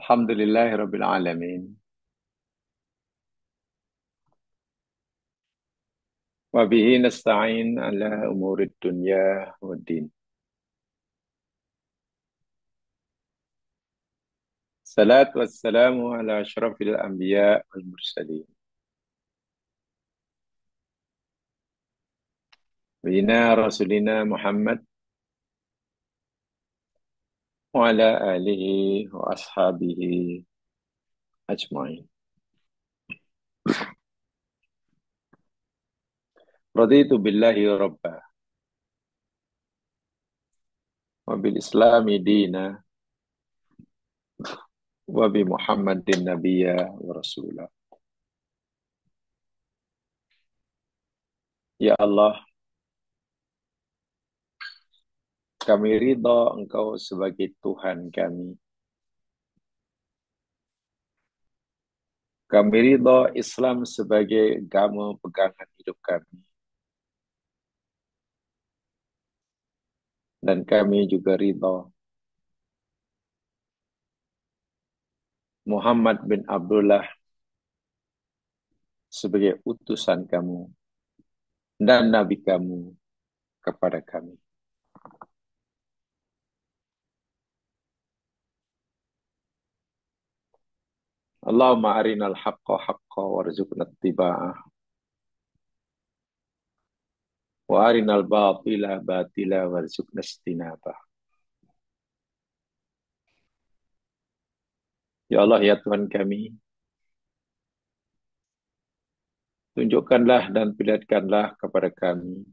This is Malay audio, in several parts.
Alhamdulillahirabbil alamin. Wa bihi nasta'in ala umurid dunya waddin. Salat wassalamu ala asyrafil anbiya wal mursalin. Bina rasulina Muhammad wa ala alihi wa ashabihi ajma'in. Raditu billahi rabba wa bil islami dina wa bi Muhammadin nabiyya wa rasulah. Ya Allah, kami ridha Engkau sebagai Tuhan kami. Kami ridha Islam sebagai agama pegangan hidup kami. Dan kami juga ridha Muhammad bin Abdullah sebagai utusan kamu dan nabi kamu kepada kami. Allahumma arinal haqqa haqqa warzuqna ittiba'ah wa arinal batila batila warzuqna istinabah. Ya Allah, ya Tuhan kami, tunjukkanlah dan perlihatkanlah kepada kami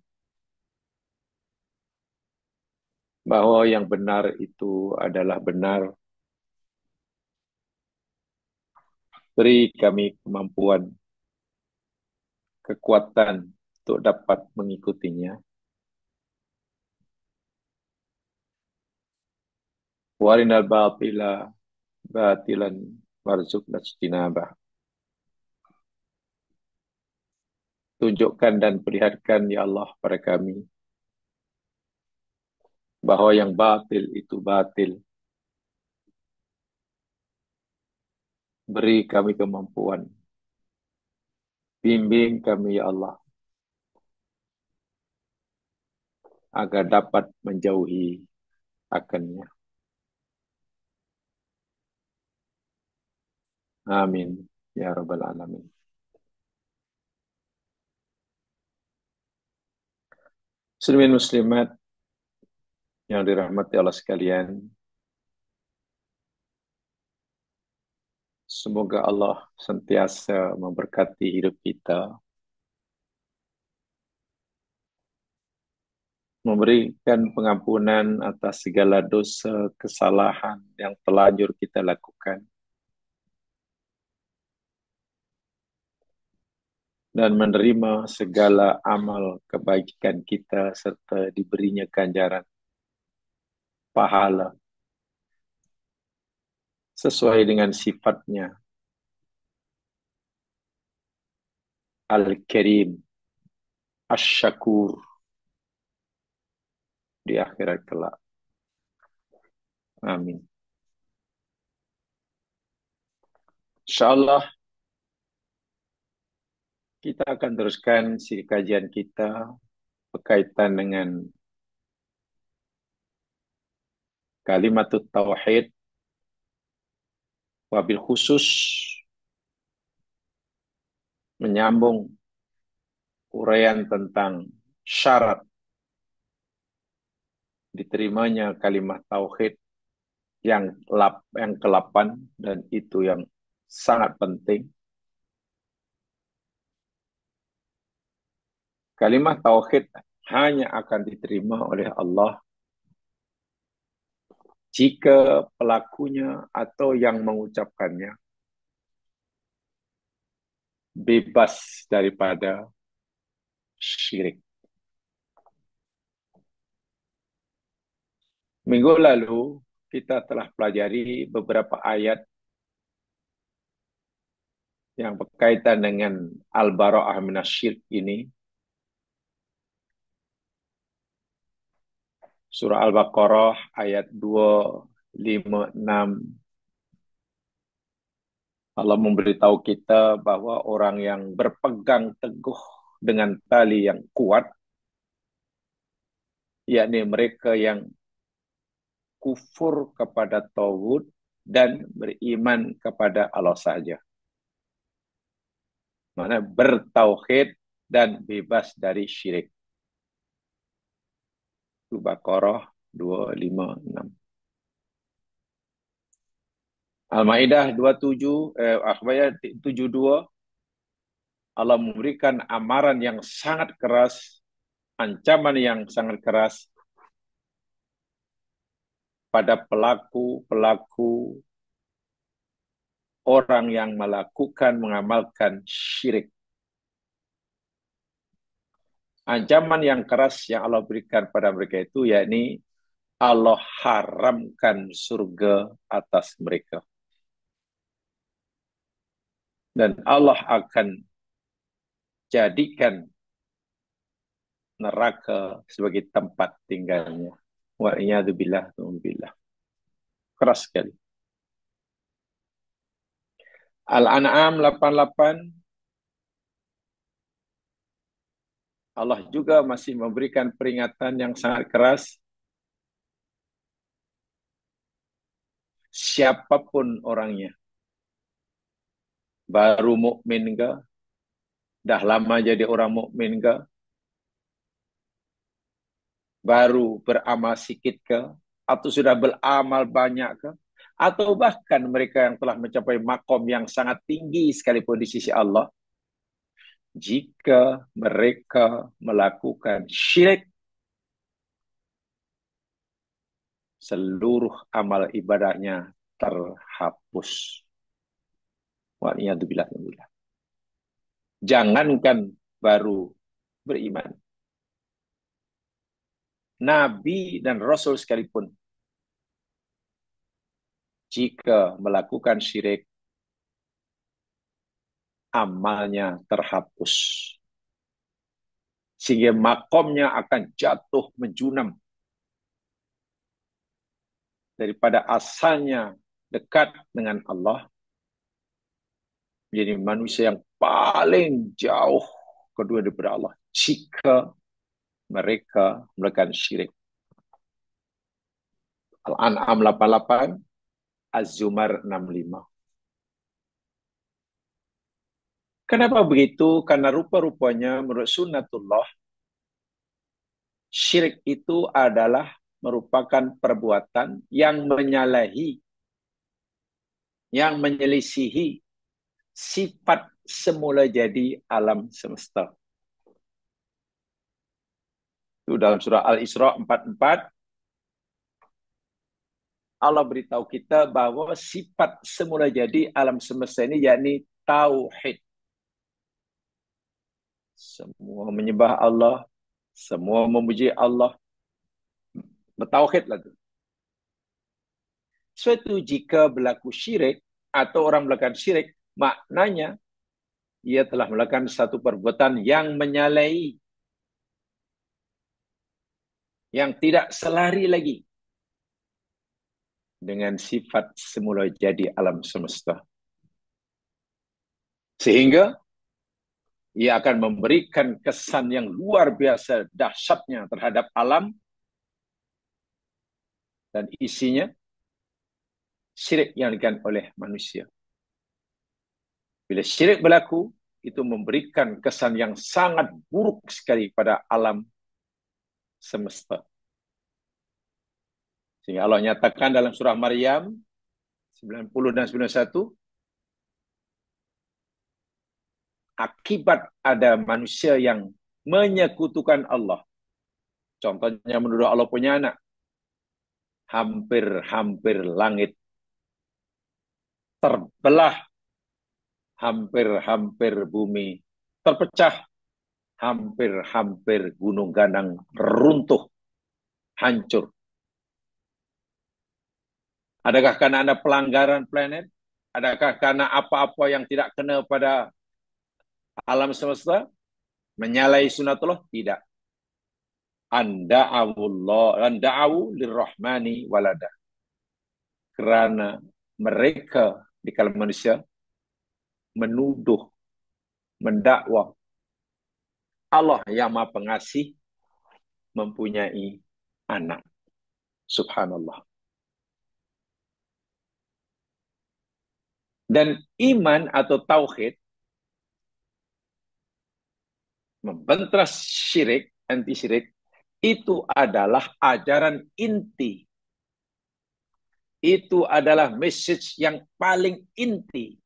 bahwa yang benar itu adalah benar. Beri kami kemampuan, kekuatan untuk dapat mengikutinya. Warinal batila batilan warzuqna istinabah. Tunjukkan dan perlihatkan ya Allah pada kami bahwa yang batil itu batil. Beri kami kemampuan. Bimbing kami ya Allah agar dapat menjauhi akannya. Amin ya rabbal alamin. Muslimin muslimat yang dirahmati Allah sekalian, semoga Allah sentiasa memberkati hidup kita, memberikan pengampunan atas segala dosa, kesalahan yang telanjur kita lakukan, dan menerima segala amal kebaikan kita serta diberinya ganjaran pahala sesuai dengan sifatnya Al-Karim, Asy-Syakur di akhirat kelak. Amin. Insyaallah kita akan teruskan si kajian kita berkaitan dengan kalimatut tauhid, wabil khusus menyambung uraian tentang syarat diterimanya kalimat tauhid yang ke-8, dan itu yang sangat penting. Kalimat tauhid hanya akan diterima oleh Allah jika pelakunya atau yang mengucapkannya bebas daripada syirik. Minggu lalu kita telah pelajari beberapa ayat yang berkaitan dengan al-bara'ah minasyirik ini. Surah Al-Baqarah ayat 256 Allah memberitahu kita bahwa orang yang berpegang teguh dengan tali yang kuat, yakni mereka yang kufur kepada tauhid dan beriman kepada Allah saja. Mana bertauhid dan bebas dari syirik. Itu Baqarah 256. Al-Maidah 72, Allah memberikan amaran yang sangat keras, ancaman yang sangat keras pada pelaku-pelaku orang yang melakukan, mengamalkan syirik. Ancaman yang keras yang Allah berikan pada mereka itu, yakni Allah haramkan surga atas mereka. Dan Allah akan jadikan neraka sebagai tempat tinggalnya. Wa'iyadzubillah. Keras sekali. Al-An'am 88, Allah juga masih memberikan peringatan yang sangat keras. Siapapun orangnya, baru mukmin ke, dah lama jadi orang mukmin ke, baru beramal sikit ke, atau sudah beramal banyak ke, atau bahkan mereka yang telah mencapai makom yang sangat tinggi sekalipun di sisi Allah, jika mereka melakukan syirik, seluruh amal ibadahnya terhapus. Wa'iyadzubillah. Jangankan baru beriman, Nabi dan Rasul sekalipun, jika melakukan syirik, amalnya terhapus. Sehingga makomnya akan jatuh menjunam. Daripada asalnya dekat dengan Allah, menjadi manusia yang paling jauh kedua daripada Allah, jika mereka melakukan syirik. Al-An'am 88, Az-Zumar 65. Kenapa begitu? Karena rupa-rupanya menurut sunnatullah, syirik itu adalah merupakan perbuatan yang menyalahi, yang menyelisihi sifat semula jadi alam semesta. Itu dalam surah Al-Isra 44, Allah beritahu kita bahwa sifat semula jadi alam semesta ini yakni tauhid. Semua menyembah Allah, semua memuji Allah, bertauhidlah tu. Suatu jika berlaku syirik atau orang melakukan syirik, maknanya ia telah melakukan satu perbuatan yang menyalahi, yang tidak selari lagi dengan sifat semula jadi alam semesta. Sehingga ia akan memberikan kesan yang luar biasa dahsyatnya terhadap alam dan isinya, syirik yang dilakukan oleh manusia. Bila syirik berlaku, itu memberikan kesan yang sangat buruk sekali pada alam semesta. Sehingga Allah nyatakan dalam surah Maryam 90 dan 91, akibat ada manusia yang menyekutukan Allah, contohnya menuduh Allah punya anak, hampir-hampir langit terbelah, hampir-hampir bumi terpecah, hampir-hampir gunung ganang runtuh, hancur. Adakah karena ada pelanggaran planet? Adakah karena apa-apa yang tidak kena pada alam semesta? Menyalahi sunatullah? Tidak. Anda'u lirrahmani walada. Kerana mereka di kalangan manusia menuduh, mendakwa Allah yang Maha Pengasih mempunyai anak. Subhanallah. Dan iman atau tauhid membentras syirik, anti syirik, itu adalah ajaran inti. Itu adalah message yang paling inti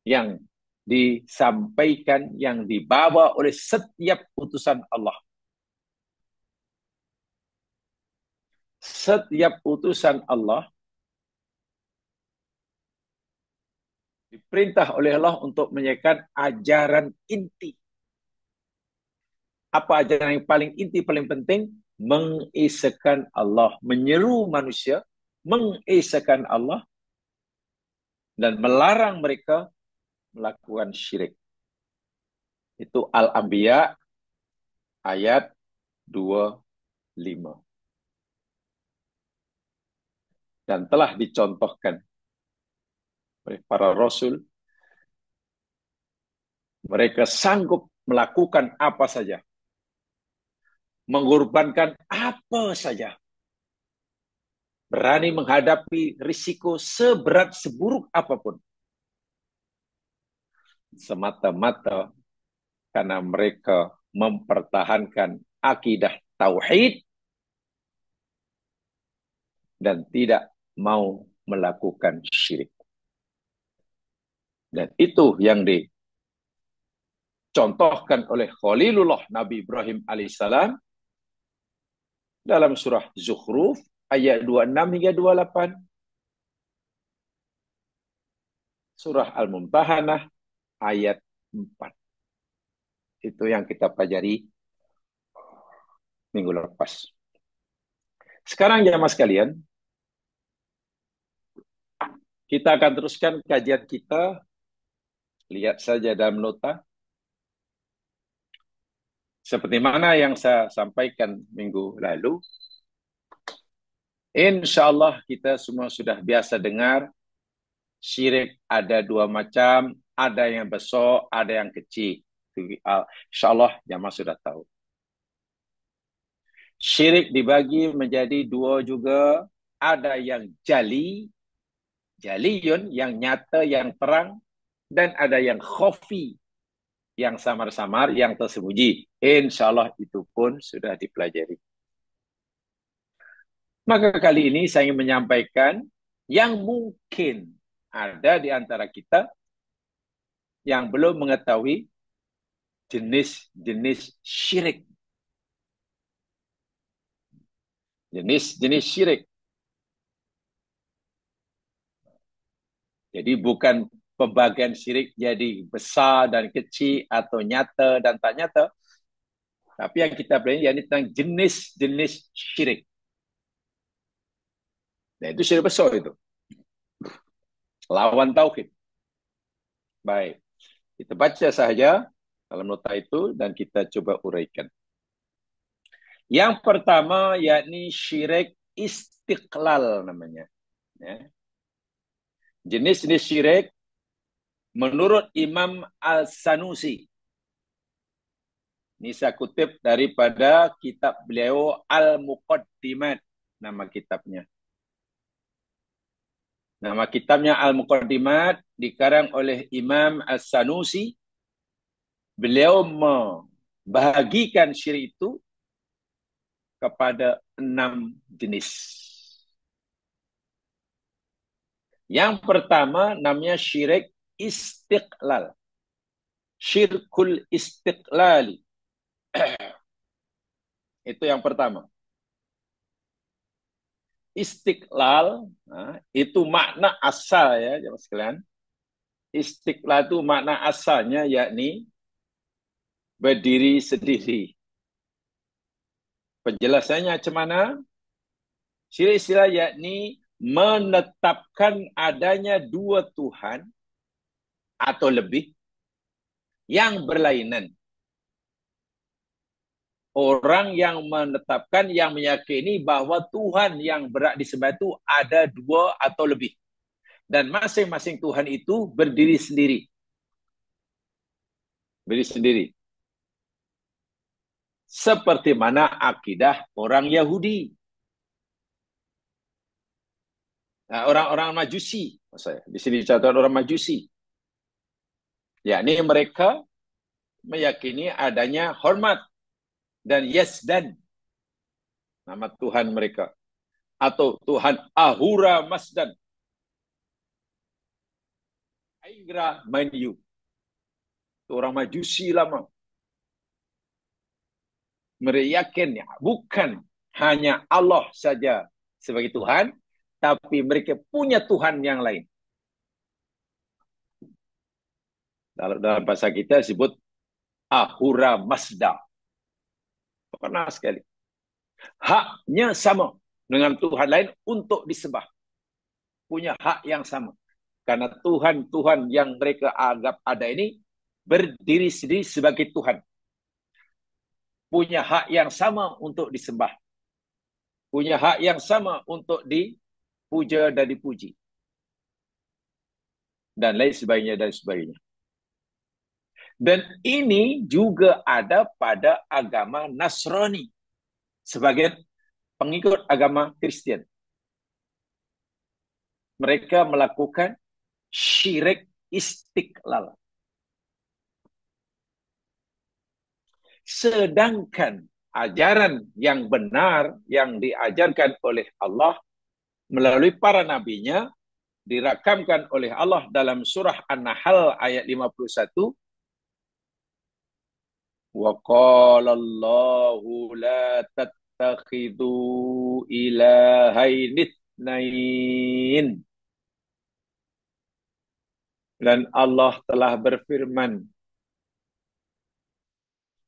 yang disampaikan, yang dibawa oleh setiap utusan Allah. Setiap utusan Allah diperintah oleh Allah untuk menyampaikan ajaran inti. Apa ajaran yang paling inti, paling penting? Mengesahkan Allah, menyeru manusia, mengesahkan Allah, dan melarang mereka melakukan syirik. Itu Al-Anbiya ayat 25. Dan telah dicontohkan oleh para rasul, mereka sanggup melakukan apa saja, mengorbankan apa saja, berani menghadapi risiko seberat seburuk apapun, semata-mata karena mereka mempertahankan akidah tauhid dan tidak mau melakukan syirik. Dan itu yang dicontohkan oleh Khalilullah Nabi Ibrahim alaihissalam dalam surah Zukhruf ayat 26 hingga 28. Surah Al-Mumtahanah ayat 4. Itu yang kita pelajari minggu lepas. Sekarang jamaah sekalian, kita akan teruskan kajian kita. Lihat saja dalam nota. Seperti mana yang saya sampaikan minggu lalu, insya Allah kita semua sudah biasa dengar, syirik ada dua macam, ada yang besar, ada yang kecil. Insya Allah jamaah sudah tahu. Syirik dibagi menjadi dua juga, ada yang jaliyun, yang nyata, yang terang, dan ada yang khafi, yang samar-samar, yang tersembunyi. Insya Allah itu pun sudah dipelajari. Maka kali ini saya ingin menyampaikan yang mungkin ada di antara kita yang belum mengetahui jenis-jenis syirik. Jenis-jenis syirik. Jadi bukan pembagian syirik jadi besar dan kecil atau nyata dan tak nyata. Tapi yang kita pelajari yakni tentang jenis-jenis syirik. Nah, itu syirik besar itu. Lawan tauhid. Baik. Kita baca saja dalam nota itu dan kita coba uraikan. Yang pertama yakni syirik istiqlal namanya. Ya. Jenis-jenis syirik menurut Imam Al-Sanusi. Ini saya kutip daripada kitab beliau Al-Muqaddimat, nama kitabnya. Nama kitabnya Al-Muqaddimat dikarang oleh Imam Al-Sanusi. Beliau membahagikan syirik itu kepada 6 jenis. Yang pertama namanya syirik istiqlal. Syirkul istiqlali. Itu yang pertama. Istiqlal, itu makna asal ya, jemaah sekalian. Istiqlal itu makna asalnya yakni berdiri sendiri. Penjelasannya macam mana? Syirik istiqlal yakni menetapkan adanya dua Tuhan atau lebih yang berlainan. Orang yang menetapkan, yang meyakini bahwa Tuhan yang berhak disembah itu ada dua atau lebih. Dan masing-masing Tuhan itu berdiri sendiri. berdiri sendiri. Seperti mana akidah orang Yahudi. Nah, orang-orang Majusi. Saya di sini dicatat orang Majusi. Yakni mereka meyakini adanya hormat dan Yazdan, nama Tuhan mereka. Atau Tuhan Ahura Mazdan. Aingra Manyu. Orang Majusi lama. Mereka yakin bukan hanya Allah saja sebagai Tuhan, tapi mereka punya Tuhan yang lain. Dalam bahasa kita disebut Ahura Mazda. Pernah sekali. Haknya sama dengan Tuhan lain untuk disembah. Punya hak yang sama. Karena Tuhan-Tuhan yang mereka anggap ada ini berdiri sendiri sebagai Tuhan. Punya hak yang sama untuk disembah. Punya hak yang sama untuk dipuja dan dipuji. Dan lain sebagainya dan sebagainya. Dan ini juga ada pada agama Nasrani. Sebagai pengikut agama Kristen. Mereka melakukan syirik istiqlal. Sedangkan ajaran yang benar yang diajarkan oleh Allah melalui para nabinya dirakamkan oleh Allah dalam surah An-Nahl ayat 51. Wa qala Allahu la tattakhidhu ilahaini itsnain. Dan Allah telah berfirman,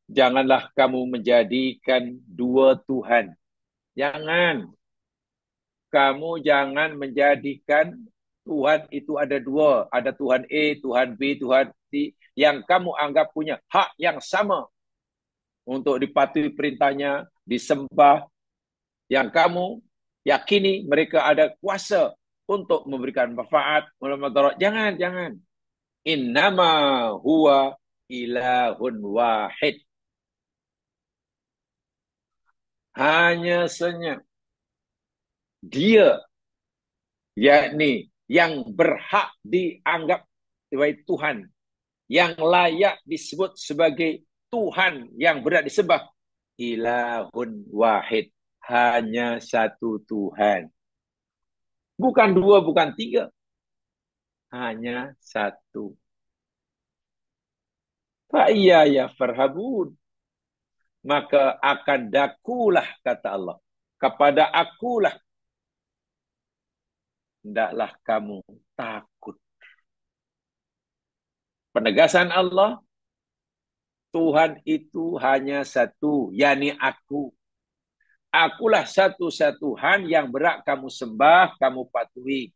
janganlah kamu menjadikan dua Tuhan. Jangan. Kamu jangan menjadikan Tuhan itu ada dua. Ada Tuhan A, Tuhan B, Tuhan C. Yang kamu anggap punya hak yang sama untuk dipatuhi perintahnya, disembah. Yang kamu yakini mereka ada kuasa untuk memberikan manfaat. Jangan, jangan. Innama huwa ilahun wahid. Hanya saja dia, yakni yang berhak dianggap sebagai Tuhan, yang layak disebut sebagai Tuhan yang berat disembah, ilahun wahid, hanya satu Tuhan. Bukan dua, bukan tiga, hanya satu. Fa'iyaya farhabun, maka akan dakulah, kata Allah, kepada akulah hendaklah kamu takut. Penegasan Allah, Tuhan itu hanya satu, yakni aku. Akulah satu-satuan yang berhak kamu sembah, kamu patuhi.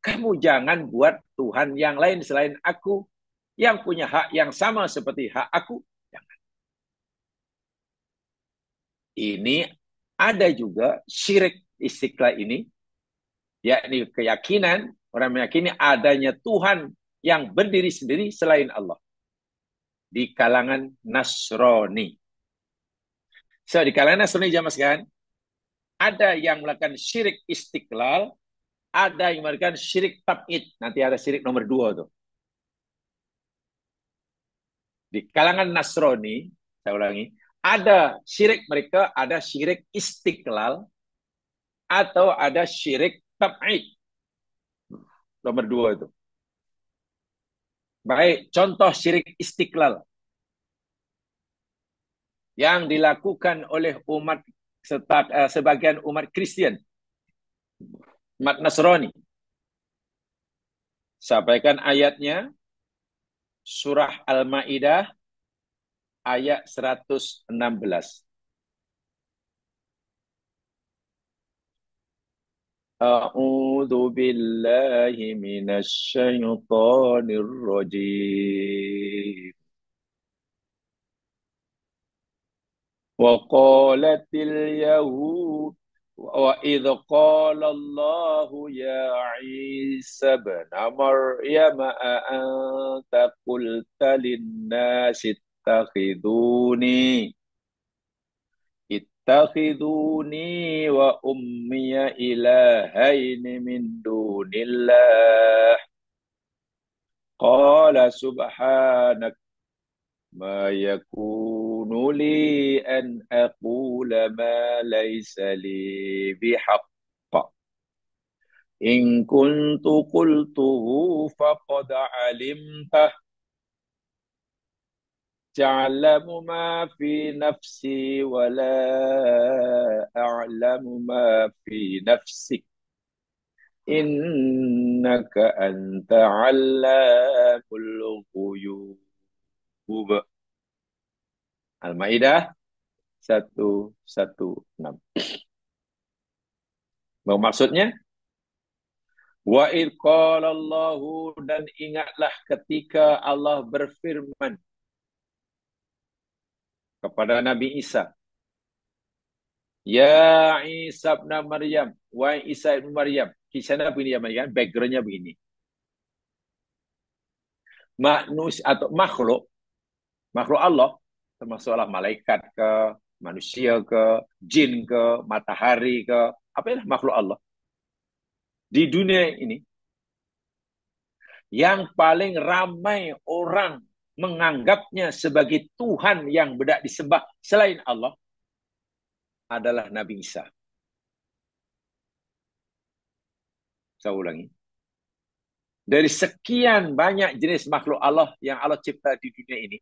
Kamu jangan buat Tuhan yang lain selain aku, yang punya hak yang sama seperti hak aku. Jangan. Ini ada juga syirik istiqlal ini, yakni keyakinan, orang meyakini adanya Tuhan yang berdiri sendiri selain Allah. Di kalangan Nasrani. So, di kalangan Nasrani jamaah sekalian, ada yang melakukan syirik istiqlal, ada yang melakukan syirik tab'id. Nanti ada syirik nomor 2 tuh. Di kalangan Nasrani, saya ulangi, ada syirik mereka, ada syirik istiqlal, atau ada syirik tab'id. Nomor 2 itu. Baik, contoh syirik istiqlal yang dilakukan oleh umat sebagian umat Kristen, umat Nasrani. Sampaikan ayatnya, surah Al-Ma'idah ayat 116. A'udzu billahi minasy syaithanir rajim. Wa qalatil yahud Wa idh qala Allah ya Isa ibn Maryam a anta qulta lin-nasi ittakhiduni wa ummiya ilahaini min dunillah. Qala subhanak ma yakunu li an aqula ma laysa li bihaqq. In kuntu qultuhu faqad alimtah. Ta'lamu ma fi nafsi wa la a'lamu ma fi nafsik. Innaka anta 'allamul ghuyub. Al-Maidah 116. Maksudnya, wa id qala Allahu, dan ingatlah ketika Allah berfirman kepada Nabi Isa, ya Isa bin Maryam, wahai Isa bin Maryam. Kisahnya begini ya, kan? Backgroundnya begini. Manusia atau makhluk Allah, termasuklah malaikat ke, manusia ke, jin ke, matahari ke, apa itu makhluk Allah. Di dunia ini, yang paling ramai orang menganggapnya sebagai Tuhan yang berhak disembah selain Allah adalah Nabi Isa. Saya ulangi. Dari sekian banyak jenis makhluk Allah yang Allah cipta di dunia ini,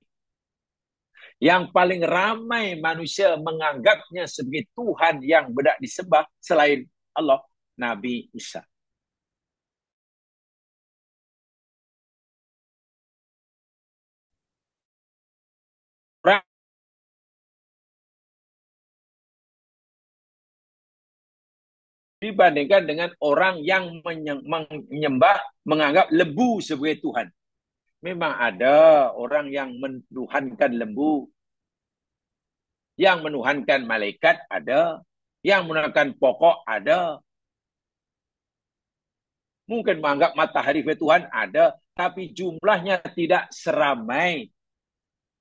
yang paling ramai manusia menganggapnya sebagai Tuhan yang berhak disembah selain Allah, Nabi Isa. Dibandingkan dengan orang yang menyembah, menganggap lembu sebagai Tuhan. Memang ada orang yang menuhankan lembu, yang menuhankan malaikat ada, yang menuhankan pokok ada. Mungkin menganggap matahari sebagai Tuhan ada, tapi jumlahnya tidak seramai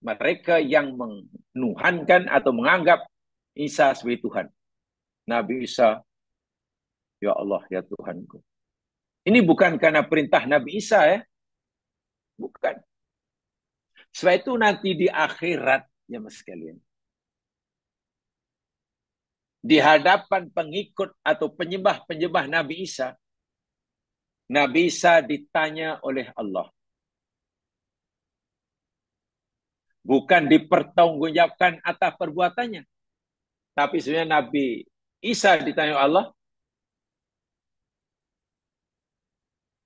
mereka yang menuhankan atau menganggap Isa sebagai Tuhan. Nabi Isa, ya Allah, ya Tuhanku. Ini bukan karena perintah Nabi Isa ya. Bukan. Sebab itu nanti di akhirat, ya mas sekalian, di hadapan pengikut atau penyembah-penyembah Nabi Isa ditanya oleh Allah. Bukan dipertanggungjawabkan atas perbuatannya. Tapi sebenarnya Nabi Isa ditanya Allah,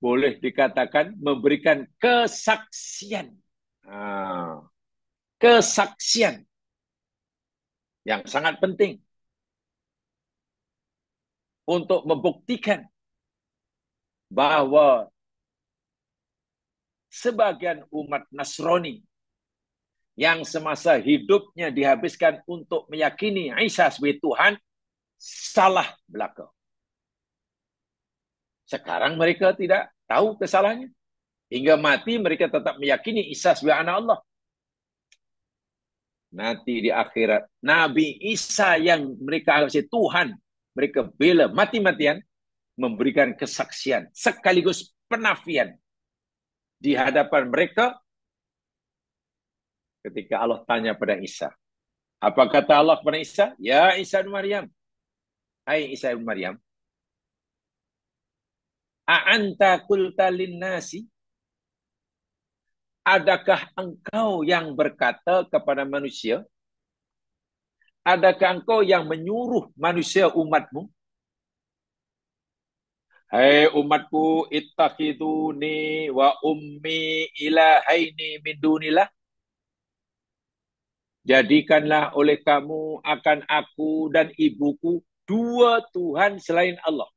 boleh dikatakan memberikan kesaksian. Kesaksian yang sangat penting untuk membuktikan bahwa sebagian umat Nasrani yang semasa hidupnya dihabiskan untuk meyakini Isa sebagai Tuhan, salah belaka. Sekarang mereka tidak tahu kesalahannya. Hingga mati mereka tetap meyakini Isa sebagai anak Allah. Nanti di akhirat, Nabi Isa yang mereka anggap sebagai Tuhan, mereka bela mati-matian, memberikan kesaksian sekaligus penafian di hadapan mereka ketika Allah tanya pada Isa. Apa kata Allah kepada Isa? Ya Isa bin Maryam. Hai Isa bin Maryam. A'anta qulta lin-nasi? Adakah engkau yang berkata kepada manusia? Adakah engkau yang menyuruh manusia umatmu? Hai umatku, ittakhiduni wa ummi ilahaini min dunillah. Jadikanlah oleh kamu akan aku dan ibuku dua Tuhan selain Allah.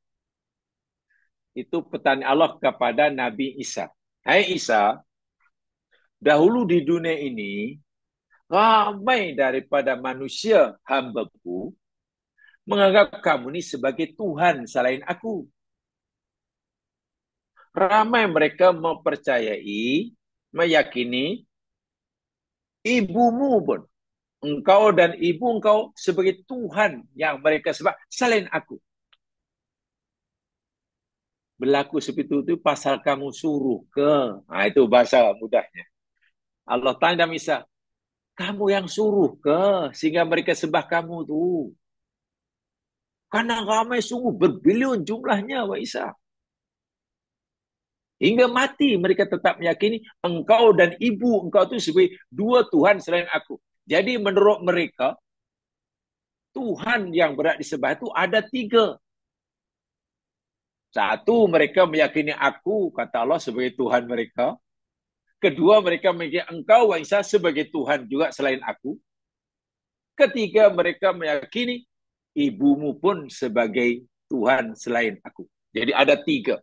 Itu pertanyaan Allah kepada Nabi Isa. Hai Isa, dahulu di dunia ini, ramai daripada manusia hamba-Ku menganggap kamu ini sebagai Tuhan selain aku. Ramai mereka mempercayai, meyakini ibumu pun, engkau dan ibu engkau sebagai Tuhan yang mereka sebut selain aku. Berlaku seperti itu pasal kamu suruh ke. Nah, itu bahasa mudahnya. Allah tanya Isa, kamu yang suruh ke sehingga mereka sembah kamu tuh. Karena ramai sungguh berbilion jumlahnya, Wa Isa. Hingga mati mereka tetap meyakini engkau dan ibu engkau itu sebagai dua Tuhan selain aku. Jadi menurut mereka, Tuhan yang berat disembah itu ada tiga. Satu, mereka meyakini aku, kata Allah, sebagai Tuhan mereka. Kedua, mereka meyakini engkau, Wa Isa, sebagai Tuhan juga selain aku. Ketiga, mereka meyakini ibumu pun sebagai Tuhan selain aku. Jadi ada tiga.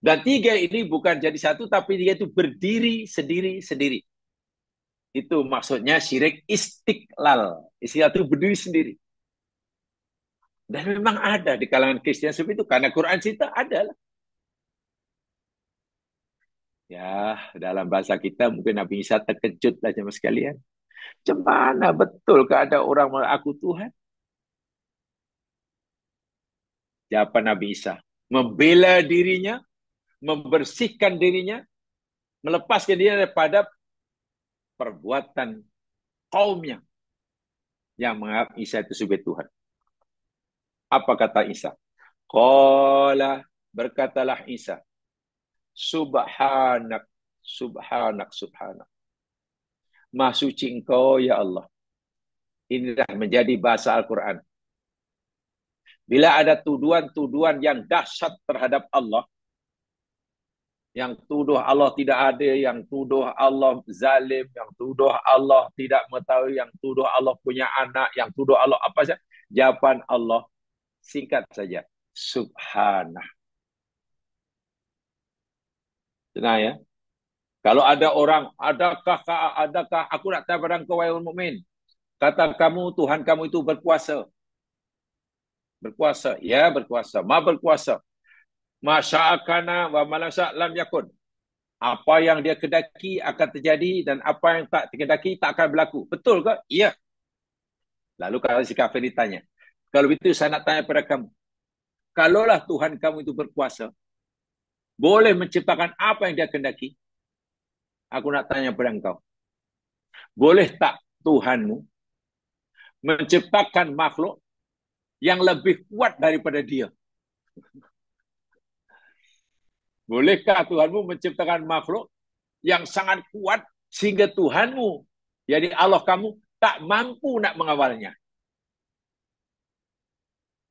Dan tiga ini bukan jadi satu, tapi dia itu berdiri sendiri-sendiri. Itu maksudnya syirik istiqlal. Istiqlal itu berdiri sendiri. Dan memang ada di kalangan Kristen seperti itu. Karena Quran cerita ada lah. Ya, dalam bahasa kita mungkin Nabi Isa terkejut lah sama sekalian. Macam mana betul ada orang mengaku Tuhan? Jawaban Nabi Isa. Membela dirinya, membersihkan dirinya, melepaskan dirinya daripada perbuatan kaumnya yang menganggap Isa itu sebagai Tuhan. Apa kata Isa? Qala, berkatalah Isa, Subhanak, subhanak, subhanak. Maha suci engkau ya Allah. Inilah menjadi bahasa Al-Quran. Bila ada tuduhan-tuduhan yang dahsyat terhadap Allah, yang tuduh Allah tidak ada, yang tuduh Allah zalim, yang tuduh Allah tidak mengetahui, yang tuduh Allah punya anak, yang tuduh Allah apa saja, jawaban Allah singkat saja, Subhanah. Tenang ya. Kalau ada orang, adakah aku nak tanya pada engkau wahai mukmin? Kata kamu Tuhan kamu itu berkuasa. Berkuasa, ya berkuasa. Ma berkuasa. Masya'akana wa malasa lam yakun. Apa yang dia kedaki akan terjadi dan apa yang tak kedaki tak akan berlaku. Betul ke? Ya. Lalu kalau si kafir ditanya, kalau itu saya nak tanya pada kamu, kalaulah Tuhan kamu itu berkuasa, boleh menciptakan apa yang dia kedaki? Aku nak tanya pada engkau, boleh tak Tuhanmu menciptakan makhluk yang lebih kuat daripada dia? Bolehkah Tuhanmu menciptakan makhluk yang sangat kuat sehingga Tuhanmu, jadi Allah kamu, tak mampu nak mengawalnya?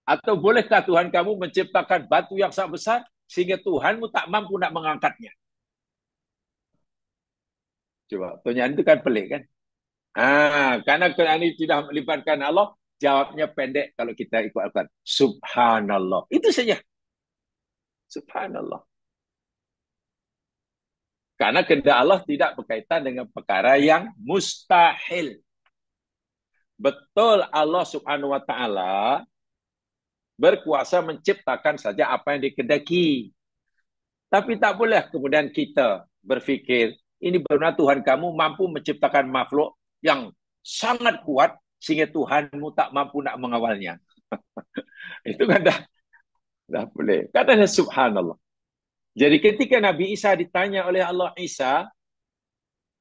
Atau bolehkah Tuhan kamu menciptakan batu yang sangat besar sehingga Tuhanmu tak mampu nak mengangkatnya? Coba, pertanyaan itu kan pelik kan? Karena Quran ini tidak melibatkan Allah, jawabnya pendek kalau kita ikut Al-Quran. Subhanallah. Itu saja. Subhanallah. Karena kehendak Allah tidak berkaitan dengan perkara yang mustahil. Betul Allah subhanahu wa ta'ala berkuasa menciptakan saja apa yang dikehendaki. Tapi tak boleh kemudian kita berfikir, ini benar Tuhan kamu mampu menciptakan makhluk yang sangat kuat sehingga Tuhanmu tak mampu nak mengawalnya. Itu kan dah boleh. Katanya subhanallah. Jadi ketika Nabi Isa ditanya oleh Allah, Isa,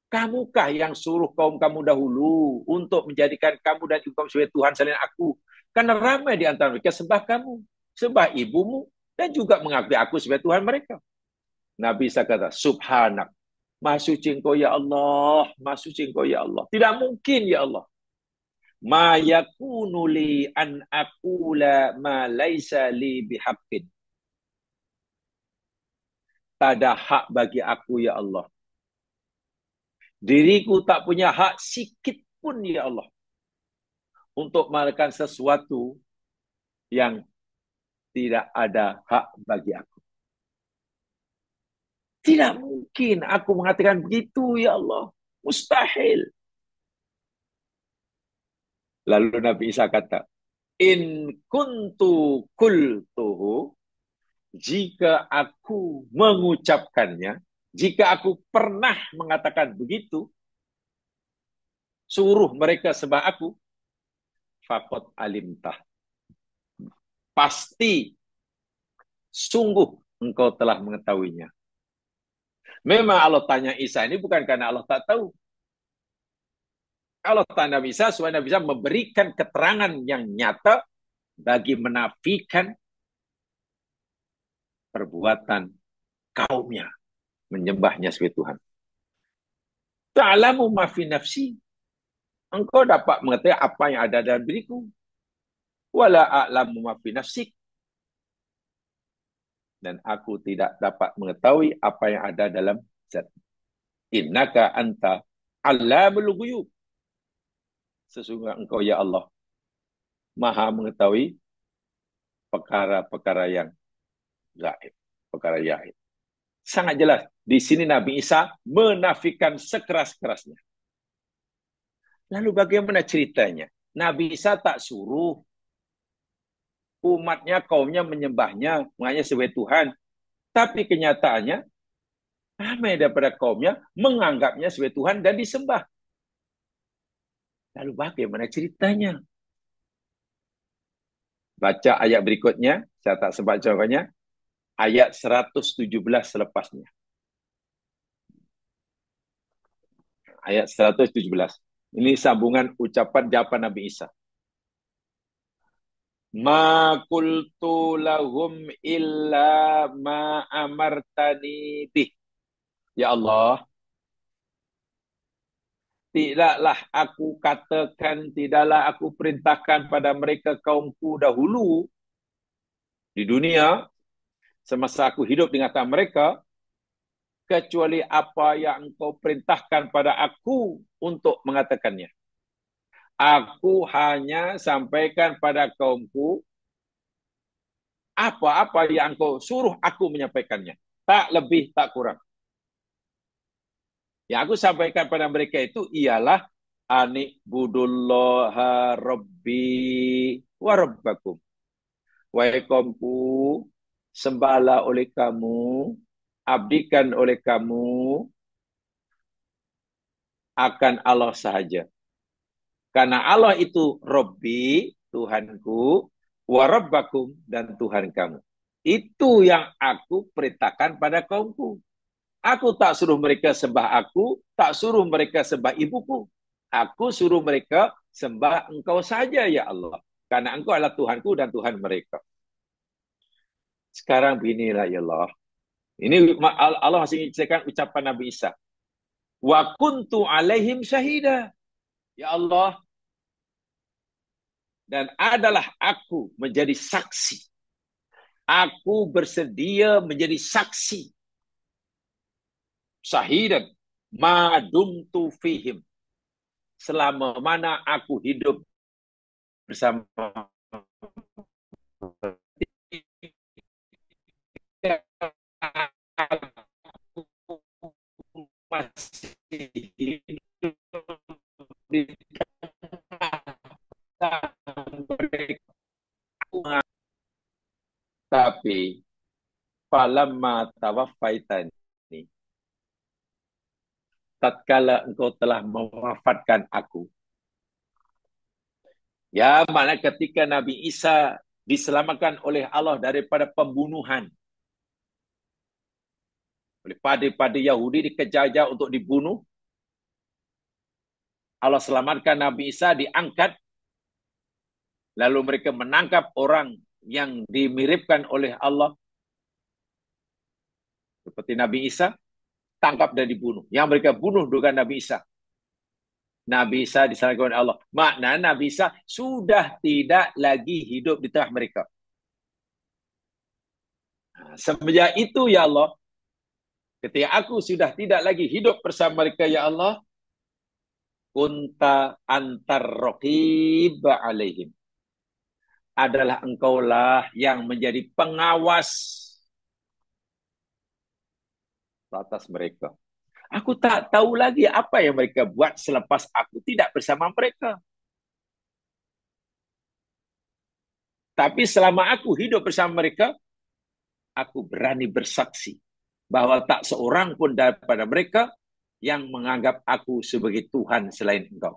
kamukah yang suruh kaum kamu dahulu untuk menjadikan kamu dan ibu kamu sebagai Tuhan selain aku? Karena ramai di antara mereka sembah kamu, sembah ibumu, dan juga mengakui aku sebagai Tuhan mereka. Nabi Isa kata, subhanak. Maha suci engkau ya Allah. Maha suci engkau ya Allah. Tidak mungkin ya Allah. Ma yakunu li an aqula ma laisa li bihaqqin. Tak ada hak bagi aku ya Allah. Diriku tak punya hak sikit pun ya Allah. Untuk melakukan sesuatu yang tidak ada hak bagi aku. Tidak mungkin aku mengatakan begitu ya Allah. Mustahil. Lalu Nabi Isa kata, In kuntu kultuhu, jika aku mengucapkannya, jika aku pernah mengatakan begitu, suruh mereka sembah aku, faqad alimtah. Pasti, sungguh engkau telah mengetahuinya. Memang Allah tanya Isa ini bukan karena Allah tak tahu. Allah tanya Nabi Isa supaya Nabi Isa memberikan keterangan yang nyata bagi menafikan perbuatan kaumnya menyembahnya sebagai Tuhan. Ta'lamu ma fi nafsi. Engkau dapat mengetahui apa yang ada dalam diriku. Wala a'lamu ma fi nafsik. Dan aku tidak dapat mengetahui apa yang ada dalam zat. Innaka anta allamul ghuyub. Sesungguhnya engkau ya Allah Maha mengetahui perkara-perkara yang gaib, perkara gaib. Sangat jelas di sini Nabi Isa menafikan sekeras-kerasnya. Lalu bagaimana ceritanya? Nabi Isa tak suruh umatnya, kaumnya menyembahnya, menganggapnya sebagai Tuhan. Tapi kenyataannya, ramai daripada kaumnya menganggapnya sebagai Tuhan dan disembah. Lalu bagaimana ceritanya? Baca ayat berikutnya, saya tak sempat jawabannya, ayat 117 selepasnya. Ayat 117. Ini sambungan ucapan jawaban Nabi Isa. Ma qultu lahum illa ma amartani bih. Ya Allah, tidaklah aku katakan, tidaklah aku perintahkan pada mereka kaumku dahulu di dunia, semasa aku hidup di antara mereka, kecuali apa yang engkau perintahkan pada aku untuk mengatakannya. Aku hanya sampaikan pada kaumku apa-apa yang engkau suruh aku menyampaikannya. Tak lebih, tak kurang. Yang aku sampaikan pada mereka itu ialah anikbudullaha rabbi wa rabbakum. Wahai kaumku, sembahlah oleh kamu, abdikan oleh kamu akan Allah sahaja. Karena Allah itu Rabbi, Tuhanku, wa rabbakum, dan Tuhan kamu. Itu yang aku perintahkan pada kaumku. Aku tak suruh mereka sembah aku, tak suruh mereka sembah ibuku. Aku suruh mereka sembah engkau saja ya Allah. Karena engkau adalah Tuhanku dan Tuhan mereka. Sekarang beginilah ya Allah. Ini Allah masih menceritakan ucapan Nabi Isa. Wa kuntu alaihim syahida. Ya Allah. Dan adalah aku menjadi saksi. Aku bersedia menjadi saksi. Syahidan. Madumtu fihim. Selama mana aku hidup bersama masih hidup di mereka. Tapi falamma tawaffaitani, tatkala engkau telah mewafatkan aku. Ya, mana ketika Nabi Isa diselamatkan oleh Allah daripada pembunuhan. Oleh padri-padri Yahudi dikejar-kejar untuk dibunuh. Allah selamatkan Nabi Isa, diangkat. Lalu mereka menangkap orang yang dimiripkan oleh Allah. Seperti Nabi Isa, tangkap dan dibunuh. Yang mereka bunuh dengan Nabi Isa. Nabi Isa diselamatkan oleh Allah. Makna Nabi Isa sudah tidak lagi hidup di tengah mereka. Semenjak itu ya Allah, ketika aku sudah tidak lagi hidup bersama mereka ya Allah, kunta antar raqib alaihim. Adalah engkaulah yang menjadi pengawas atas mereka. Aku tak tahu lagi apa yang mereka buat selepas aku tidak bersama mereka. Tapi selama aku hidup bersama mereka, aku berani bersaksi bahwa tak seorang pun daripada mereka yang menganggap aku sebagai Tuhan selain engkau.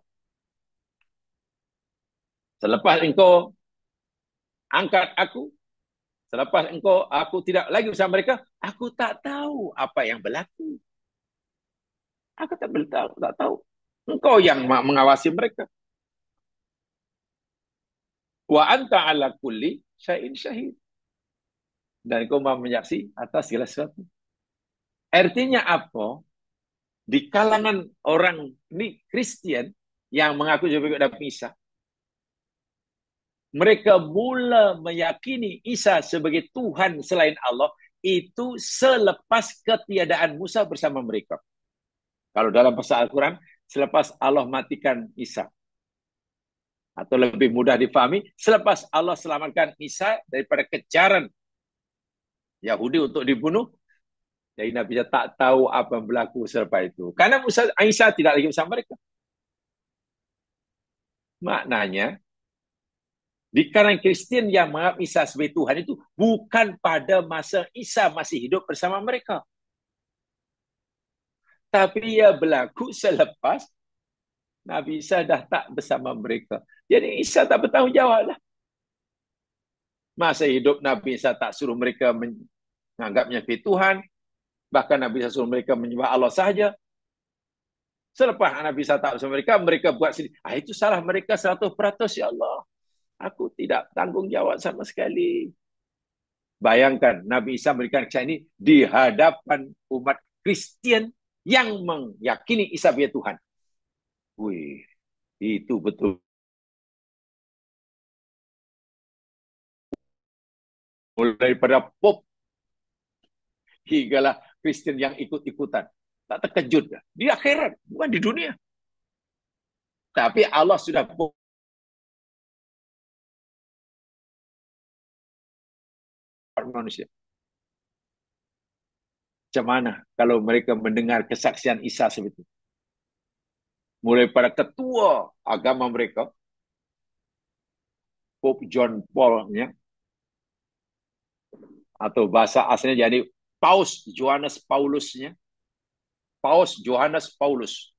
Selepas engkau angkat aku, selepas aku tidak lagi bersama mereka, aku tak tahu apa yang berlaku. Aku tak tahu. Engkau yang mengawasi mereka. Wa anta ala kulli syai'in syahid. Dan engkau maha menyaksi atas segala sesuatu. Artinya apa? Di kalangan orang ini Kristen yang mengaku sebagai Nabi Isa, mereka mula meyakini Isa sebagai Tuhan selain Allah itu selepas ketiadaan Musa bersama mereka. Kalau dalam bahasa Al-Quran, selepas Allah matikan Isa. Atau lebih mudah difahami, selepas Allah selamatkan Isa daripada kejaran Yahudi untuk dibunuh, jadi Nabi Isa tak tahu apa yang berlaku selepas itu. Karena Isa tidak lagi bersama mereka. Maknanya, di kalangan Kristen yang menganggap Isa sebagai Tuhan itu bukan pada masa Isa masih hidup bersama mereka. Tapi ia berlaku selepas Nabi Isa dah tak bersama mereka. Jadi Isa tak bertanggung jawab lah. Masa hidup Nabi Isa tak suruh mereka menganggapnya sebagai Tuhan. Bahkan Nabi Isa suruh mereka menyembah Allah sahaja. Selepas Nabi Isa tak bersama mereka, mereka buat sendiri. Itu salah mereka 100%, ya Allah. Aku tidak tanggung jawab sama sekali. Bayangkan Nabi Isa memberikan kesaksian ini di hadapan umat Kristen yang meyakini Isa sebagai Tuhan. Wih, itu betul. Mulai pada Pop hinggalah Kristen yang ikut-ikutan. Tak terkejut. Di akhirat, bukan di dunia. Tapi Allah sudah manusia. Macam mana kalau mereka mendengar kesaksian Isa seperti itu? Mulai pada ketua agama mereka, Pope John Paul-nya, atau bahasa aslinya jadi Paus Johannes Paulusnya, Paus Johannes Paulus.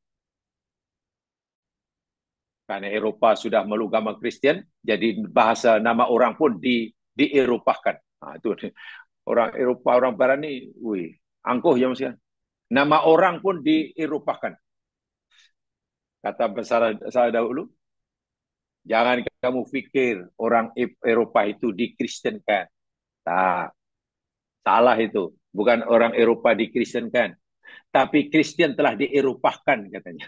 Karena Eropa sudah meluk agama Kristen, jadi bahasa nama orang pun di-Eropahkan. Itu orang Eropa, orang Barat ni, wih, angkuh ya maksudnya. Nama orang pun di-Eropahkan. Kata besar dahulu, jangan kamu pikir orang Eropa itu dikristenkan. Tak, salah itu. Bukan orang Eropa dikristenkan. Tapi Kristen telah di-Eropahkan katanya.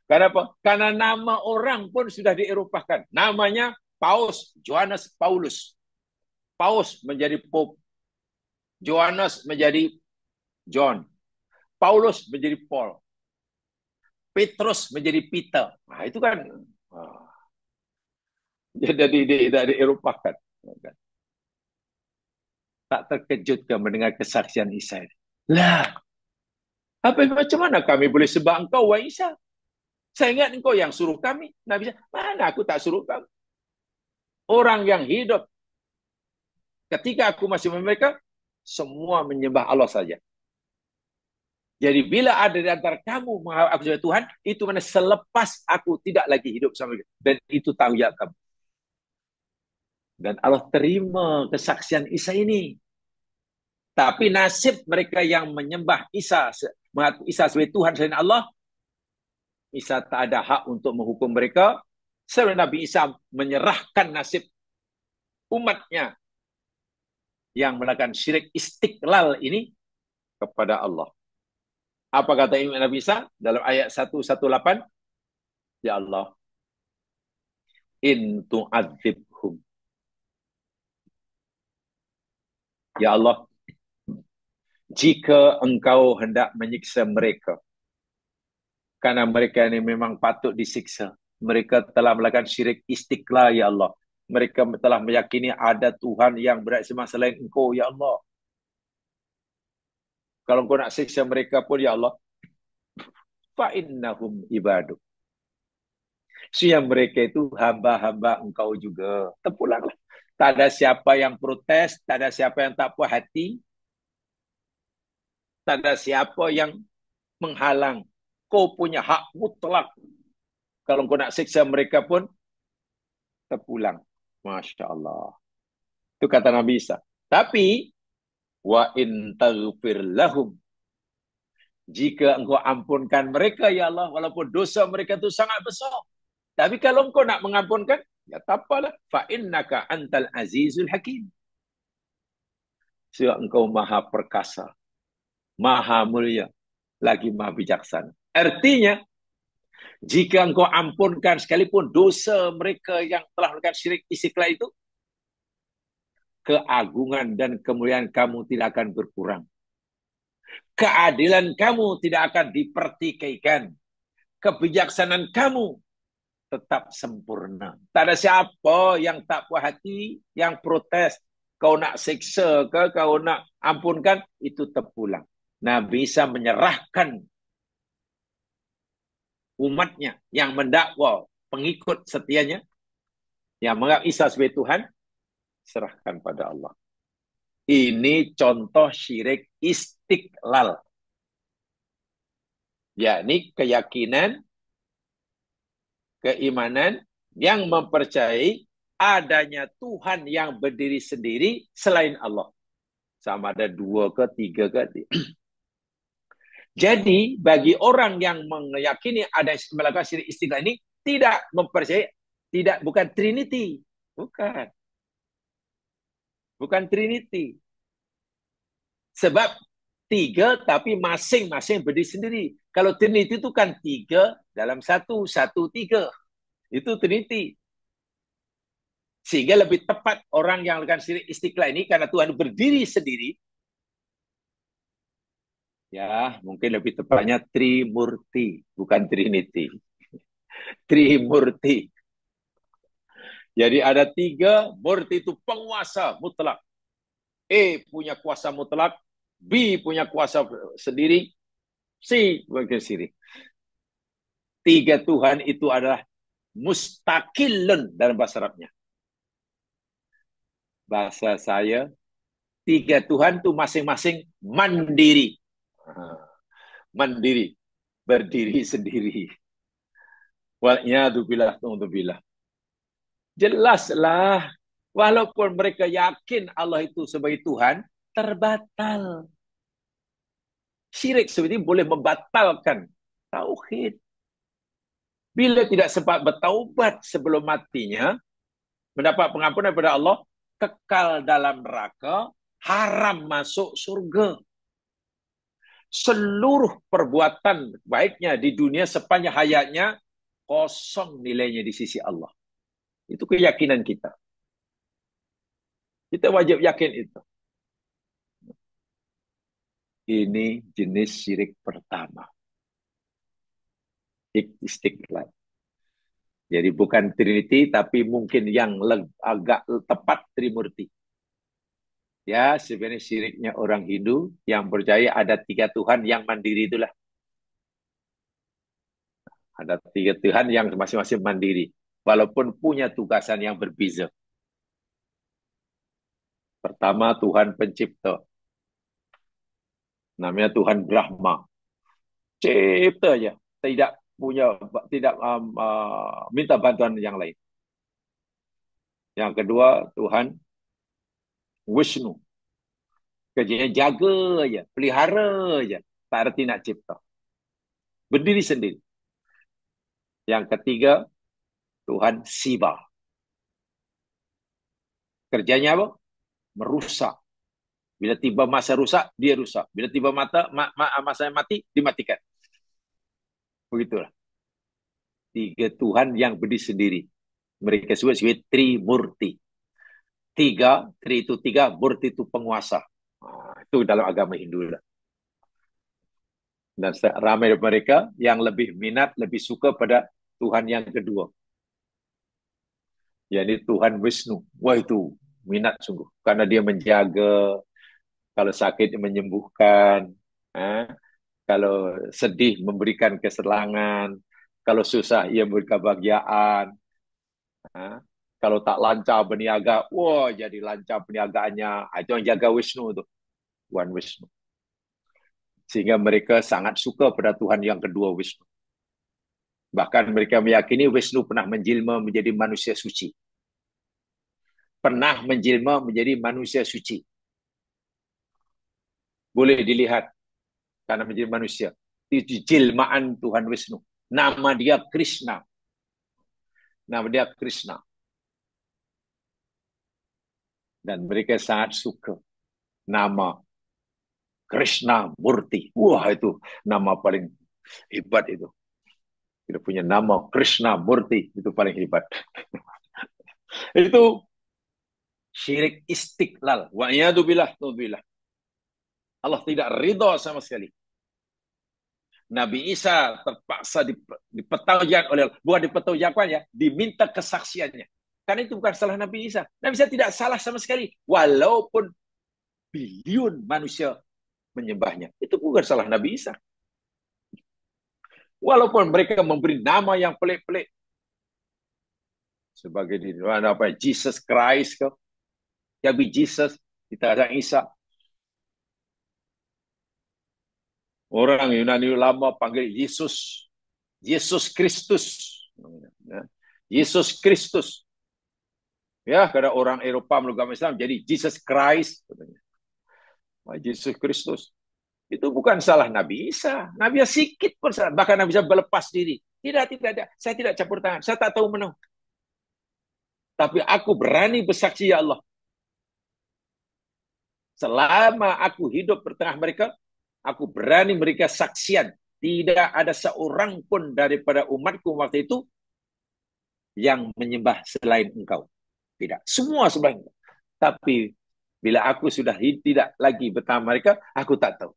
Kenapa? Karena nama orang pun sudah di-Eropahkan. Namanya Paus Johannes Paulus. Paus menjadi Pope. Johannes menjadi John. Paulus menjadi Paul. Petrus menjadi Peter. Nah, itu kan jadi di-Eropahkan. Tak terkejut ke mendengar kesaksian Isa. Lah, macam mana kami boleh sebab engkau, wahai Isa? Saya ingat engkau yang suruh kami. Nabi Isa, mana aku tak suruh kamu. Orang yang hidup ketika aku masih dengan mereka, semua menyembah Allah saja. Jadi bila ada di antara kamu menganggap aku sebagai Tuhan, itu mana selepas aku tidak lagi hidup sama mereka. Dan itu tanggung jawab kamu. Dan Allah terima kesaksian Isa ini. Tapi nasib mereka yang menyembah Isa, mengaku Isa sebagai Tuhan selain Allah, Isa tak ada hak untuk menghukum mereka. Sebab Nabi Isa menyerahkan nasib umatnya yang melakukan syirik istiqlal ini kepada Allah. Apa kata Imam Nabi Isa dalam ayat 118? Ya Allah, in tu'adzibhum. Ya Allah, jika engkau hendak menyiksa mereka, karena mereka ini memang patut disiksa. Mereka telah melakukan syirik istiqlal, ya Allah. Mereka telah meyakini ada Tuhan yang berat semua selain engkau, ya Allah. Kalau engkau nak siksa mereka pun, ya Allah, fa'innahum ibadu. Yang mereka itu hamba-hamba engkau juga. Terpulanglah. Tak ada siapa yang protes, tak ada siapa yang tak puas hati, tak ada siapa yang menghalang. Kau punya hak mutlak. Kalau kau nak siksa mereka pun, terpulang. Masya Allah. Itu kata Nabi Isa. Tapi, wa in taghfir lahum, jika engkau ampunkan mereka, ya Allah, walaupun dosa mereka itu sangat besar. Tapi kalau engkau nak mengampunkan, ya tak apalah. Fa innaka antal azizul hakim. Sebab engkau maha perkasa, maha mulia, lagi maha bijaksana. Artinya, jika engkau ampunkan sekalipun dosa mereka yang telah melakukan syirik istiqlal itu, keagungan dan kemuliaan kamu tidak akan berkurang. Keadilan kamu tidak akan dipertikaikan. Kebijaksanaan kamu tetap sempurna. Tak ada siapa yang tak puas hati, yang protes. Kau nak siksa ke, kau nak ampunkan, itu terpulang. Nabi bisa menyerahkan umatnya yang mendakwa pengikut setianya, yang menganggap Isa sebagai Tuhan, serahkan pada Allah. Ini contoh syirik istiqlal. Yakni keyakinan, keimanan yang mempercayai adanya Tuhan yang berdiri sendiri selain Allah. Sama ada dua ke tiga ke. Jadi bagi orang yang meyakini ada melakukan syirik istiqlal ini tidak mempercayai, bukan Trinity. Bukan Trinity. Sebab tiga tapi masing-masing berdiri sendiri. Kalau Trinity itu kan tiga dalam satu, satu, tiga. Itu Trinity. Sehingga lebih tepat orang yang melakukan syirik istiqlal ini karena Tuhan berdiri sendiri. Ya, mungkin lebih tepatnya Trimurti, bukan Trinity. Trimurti. Jadi ada tiga, Murti itu penguasa mutlak. E punya kuasa mutlak, B punya kuasa sendiri, C punya sendiri. Tiga Tuhan itu adalah mustaqilun dalam bahasa Arabnya. Bahasa saya, tiga Tuhan itu masing-masing mandiri. Mandiri, berdiri sendiri. Wal'iyadzubillah. Jelaslah, walaupun mereka yakin Allah itu sebagai Tuhan, terbatal. Syirik seperti ini boleh membatalkan tauhid. Bila tidak sempat bertaubat sebelum matinya, mendapat pengampunan daripada Allah, kekal dalam neraka, haram masuk surga. Seluruh perbuatan baiknya di dunia sepanjang hayatnya, kosong nilainya di sisi Allah. Itu keyakinan kita. Kita wajib yakin itu. Ini jenis syirik pertama. Istiqlal. Jadi bukan Trinity, tapi mungkin yang agak tepat Trimurti. Ya, sebenarnya syiriknya orang Hindu yang percaya ada tiga Tuhan yang mandiri itulah. Ada tiga Tuhan yang masing-masing mandiri. Walaupun punya tugasan yang berbeza. Pertama, Tuhan pencipta. Namanya Tuhan Brahma. Cipta aja. Tidak minta bantuan yang lain. Yang kedua, Tuhan Vishnu. Kerjanya jaga aja, pelihara aja. Tak arti nak cipta. Berdiri sendiri. Yang ketiga, Tuhan Siva. Kerjanya apa? Merusak. Bila tiba masa rusak, dia rusak. Bila tiba masa mati, dimatikan. Begitulah. Tiga Tuhan yang berdiri sendiri. Mereka sebut sebagai Trimurti. Tiga, Tri itu tiga, Murti itu penguasa. Itu dalam agama Hindu. Dan ramai mereka yang lebih minat, lebih suka pada Tuhan yang kedua. Yaitu Tuhan Wisnu. Wah itu minat sungguh. Karena dia menjaga, kalau sakit menyembuhkan, kalau sedih memberikan kesenangan, Kalau susah, ia berkebahagiaan. Ha? Kalau tak lancar berniaga, wah jadi lancar perniagaannya. Itu yang jaga Wisnu tu, Tuhan Wisnu. Sehingga mereka sangat suka pada Tuhan yang kedua, Wisnu. Bahkan mereka meyakini Wisnu pernah menjelma menjadi manusia suci. Pernah menjelma menjadi manusia suci. Boleh dilihat karena menjadi manusia. Itu jelmaan Tuhan Wisnu. Nama dia Krishna. Nama dia Krishna. Dan mereka sangat suka nama Krishna Murti. Wah, itu nama paling hebat itu. Kita punya nama Krishna Murti, itu paling hebat. Itu syirik istiqlal. Wa iyadzubillah, tubillah. Allah tidak ridha sama sekali. Nabi Isa terpaksa dipertanggungjawabkan oleh Allah. Bukan dipertanggungjawabkan ya, diminta kesaksiannya. Karena itu bukan salah Nabi Isa. Nabi Isa tidak salah sama sekali. Walaupun bilion manusia menyembahnya. Itu bukan salah Nabi Isa. Walaupun mereka memberi nama yang pelik-pelik. Sebagai apa, Jesus Christ ke. Nabi Jesus, kita ada Isa. Orang Yunani lama panggil Yesus. Yesus Kristus. Yesus Kristus. Ya, karena orang Eropa melugam Islam jadi Jesus Christ. Yesus Kristus. Itu bukan salah Nabi Isa. Nabi Isa sikit pun salah. Bahkan Nabi Isa berlepas diri. Tidak ada. Saya tidak campur tangan. Saya tak tahu menang. Tapi aku berani bersaksi, ya Allah. Selama aku hidup di tengah mereka, aku berani memberikan saksian. Tidak ada seorang pun daripada umatku waktu itu yang menyembah selain engkau. Tidak. Semua sembah engkau. Tapi bila aku sudah tidak lagi bersama mereka, aku tak tahu.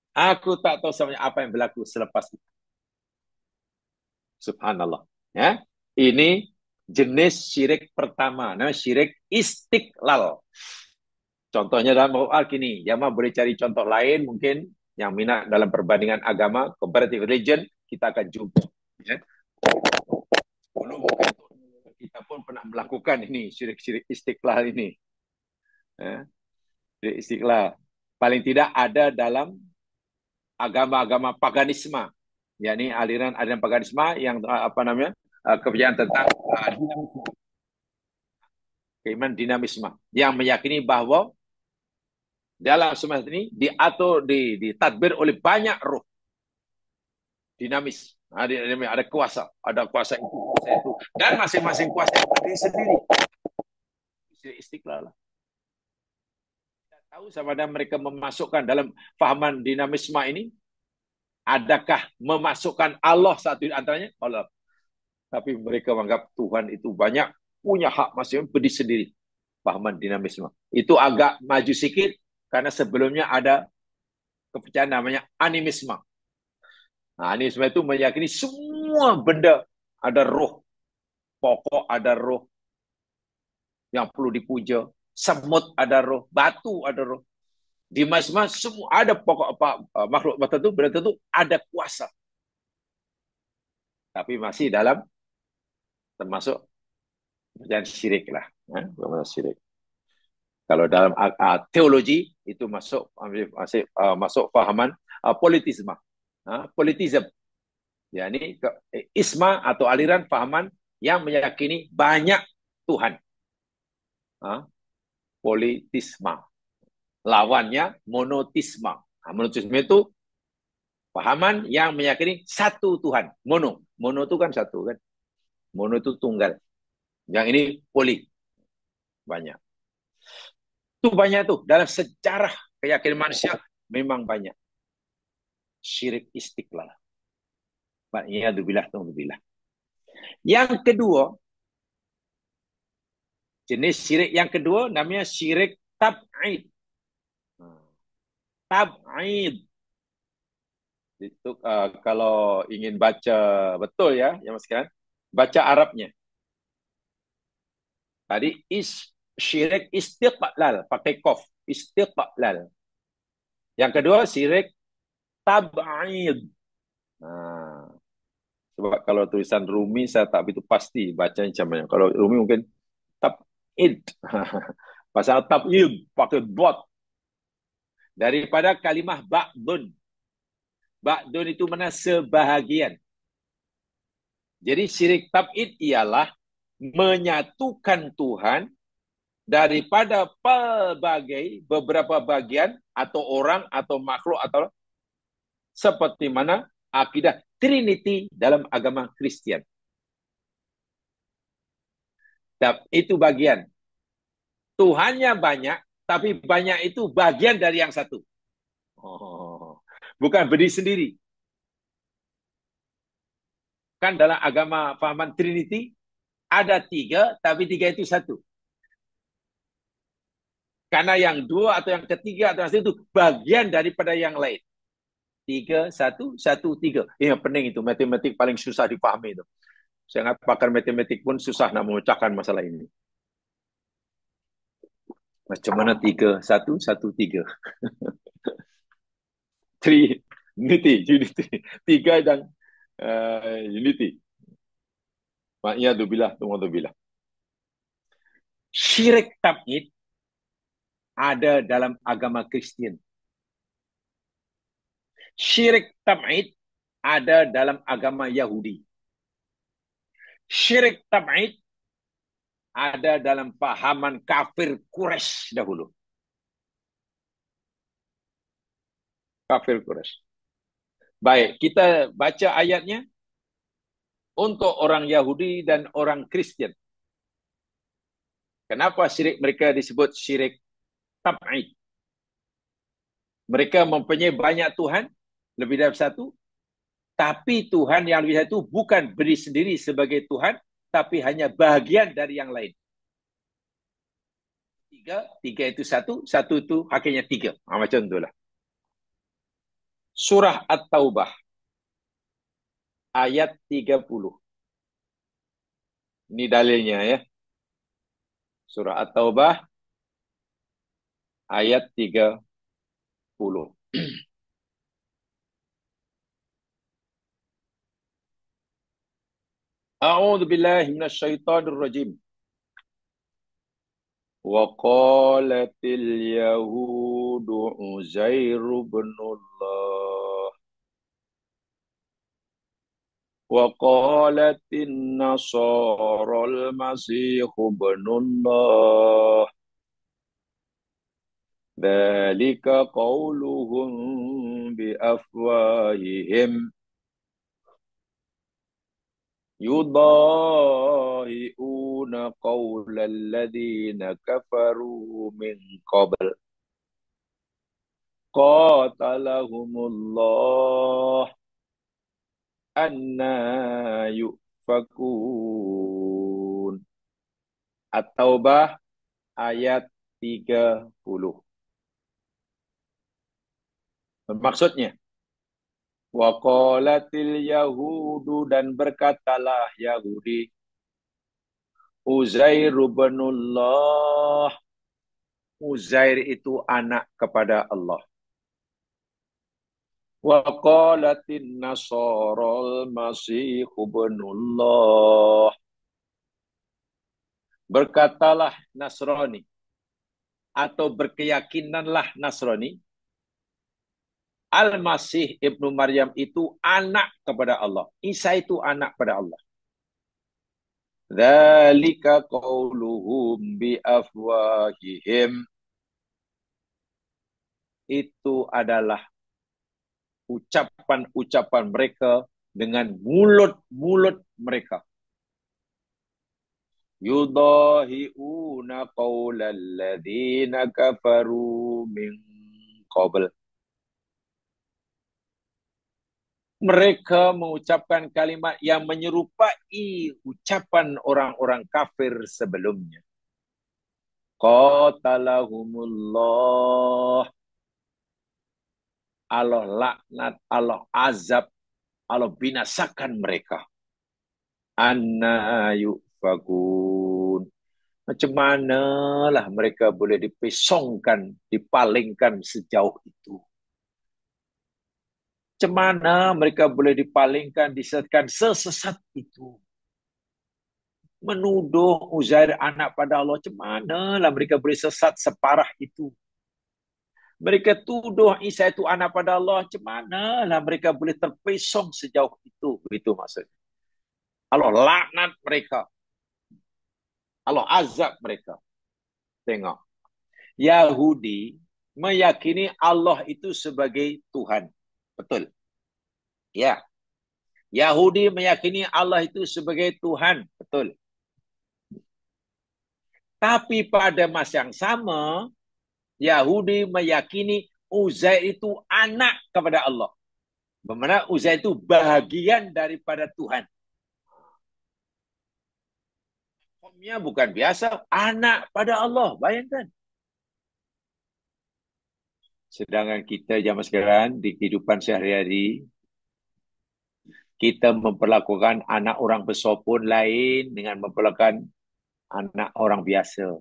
Aku tak tahu sebenarnya apa yang berlaku selepas itu. Subhanallah. Ya, ini jenis syirik pertama, namanya syirik istiqlal. Contohnya dalam Al-Quran gini, jamaah boleh cari contoh lain mungkin yang minat dalam perbandingan agama, comparative religion, kita akan jumpa. Ya. Kita pun pernah melakukan ini, syirik-syirik istiqlal ini. Ya. Syirik istiqlal. Paling tidak ada dalam agama-agama paganisme, yakni aliran paganisme yang apa namanya, kepercayaan tentang dinamisme. Keimanan dinamisme yang meyakini bahwa dalam semesta ini diatur, ditadbir oleh banyak roh dinamis. Ada kuasa itu, kuasa itu, dan masing-masing kuasa itu sendiri. Istiqlal. Tidak tahu sama ada mereka memasukkan dalam fahaman dinamisme ini, adakah memasukkan Allah satu di antaranya? Allah. Tapi mereka menganggap Tuhan itu banyak, punya hak masing-masing, berdiri sendiri. Fahaman dinamisme. Itu agak maju sedikit, karena sebelumnya ada kepercayaan namanya animisme. Nah, animisme itu meyakini semua benda ada roh. Pokok ada roh yang perlu dipuja. Semut ada roh. Batu ada roh. Di mas-mas semua ada pokok makhluk tertentu, benda tertentu ada kuasa. Tapi masih dalam termasuk kepercayaan syirik lah. Syirik. Kalau dalam teologi itu masuk fahaman politisme. Politisme. Ya, ini isma atau aliran fahaman yang meyakini banyak Tuhan. Politisme. Lawannya monotisme. Monotisme itu pahaman yang meyakini satu Tuhan. Mono itu kan satu kan. Mono itu tunggal. Yang ini poli. Banyak. Itu banyak tuh. Dalam sejarah keyakinan manusia memang banyak. Syirik istiqlal. Yang kedua, jenis syirik yang kedua namanya syirik tab'id. Tab'id. Itu kalau ingin baca betul ya, Mas sekalian, baca Arabnya. Tadi syirik istiqlal, pakai qaf, istiqlal. Yang kedua syirik tab'id. Sebab kalau tulisan Rumi saya tak begitu pasti bacanya macam mana. Kalau Rumi mungkin tab'id. Pasal tab'id pakai bot daripada kalimah ba'dun. Ba'dun itu mana sebahagian. Jadi syirik tab'id ialah menyatukan Tuhan daripada pelbagai beberapa bagian atau orang atau makhluk atau seperti mana akidah Trinity dalam agama Kristen. Itu bagian. Tuhannya banyak, tapi banyak itu bagian dari yang satu. Oh, bukan berdiri sendiri. Kan dalam agama pahaman Trinity ada tiga, tapi tiga itu satu. Karena yang dua atau yang ketiga atau yang satu itu bagian daripada yang lain. Tiga, satu, satu, tiga. Ini yang pening itu. Matematik paling susah dipahami itu. Saya ingat pakar matematik pun susah nak memecahkan masalah ini. Macam mana tiga, satu, satu, tiga. Unity. Tiga dan unity. Maknya dubillah, tunggu dubillah. Syirik tab'id ada dalam agama Kristen. Syirik tab'id ada dalam agama Yahudi. Syirik tab'id ada dalam pahaman kafir Quraisy dahulu. Kafir Quraisy. Baik, kita baca ayatnya untuk orang Yahudi dan orang Kristen. Kenapa syirik mereka disebut syirik tab'id? Mereka mempunyai banyak Tuhan, lebih dari satu, tapi Tuhan yang lebih satu bukan berdiri sendiri sebagai Tuhan, tapi hanya bahagian dari yang lain. Tiga itu satu, satu itu hakikatnya tiga. Macam itulah. Surah At-Taubah ayat 30. Ini dalilnya ya. Surah At-Taubah ayat 30. A'udzu billahi minasyaitonir rajim. Wa qalatil yahudu Uzair ibn Allah wa qalatin nasara al-masih ibn Allah dzalika qauluhum bi afwahihim yudahi'una qawlal ladzina kafaru min qabl qatalahumullah anna yufakun. At-Taubah ayat 30. Maksudnya, wa qalatil yahudu dan berkatalah Yahudi Uzair ibnullah. Uzair itu anak kepada Allah. Wa qalatin nasaral masih ibnullah. Berkatalah Nasrani atau berkeyakinanlah Nasrani Al-Masih Ibnu Maryam itu anak kepada Allah. Isa itu anak kepada Allah. Dzalika qauluhum bi afwahihim. Itu adalah ucapan-ucapan mereka dengan mulut-mulut mereka. Yudahi'una qaulal ladzina kafaru min qabl. Mereka mengucapkan kalimat yang menyerupai ucapan orang-orang kafir sebelumnya. Qatalahumullah. Allah laknat, Allah azab, Allah binasakan mereka. Anna yufakun. Macam manalah mereka boleh dipesongkan, dipalingkan sejauh itu. Cemana mereka boleh dipalingkan, disesatkan sesesat itu. Menuduh Uzair anak pada Allah, cemanalah mereka boleh sesat separah itu. Mereka tuduh Isa itu anak pada Allah, cemanalah mereka boleh terpesong sejauh itu. Itu maksudnya. Allah laknat mereka. Allah azab mereka. Tengok. Yahudi meyakini Allah itu sebagai Tuhan. Betul. Ya. Yahudi meyakini Allah itu sebagai Tuhan. Betul. Tapi pada masa yang sama, Yahudi meyakini Uzair itu anak kepada Allah. Bermakna Uzair itu bahagian daripada Tuhan. Hukumnya bukan biasa, anak pada Allah. Bayangkan. Sedangkan kita zaman sekarang di kehidupan sehari-hari, kita memperlakukan anak orang besar pun lain dengan memperlakukan anak orang biasa.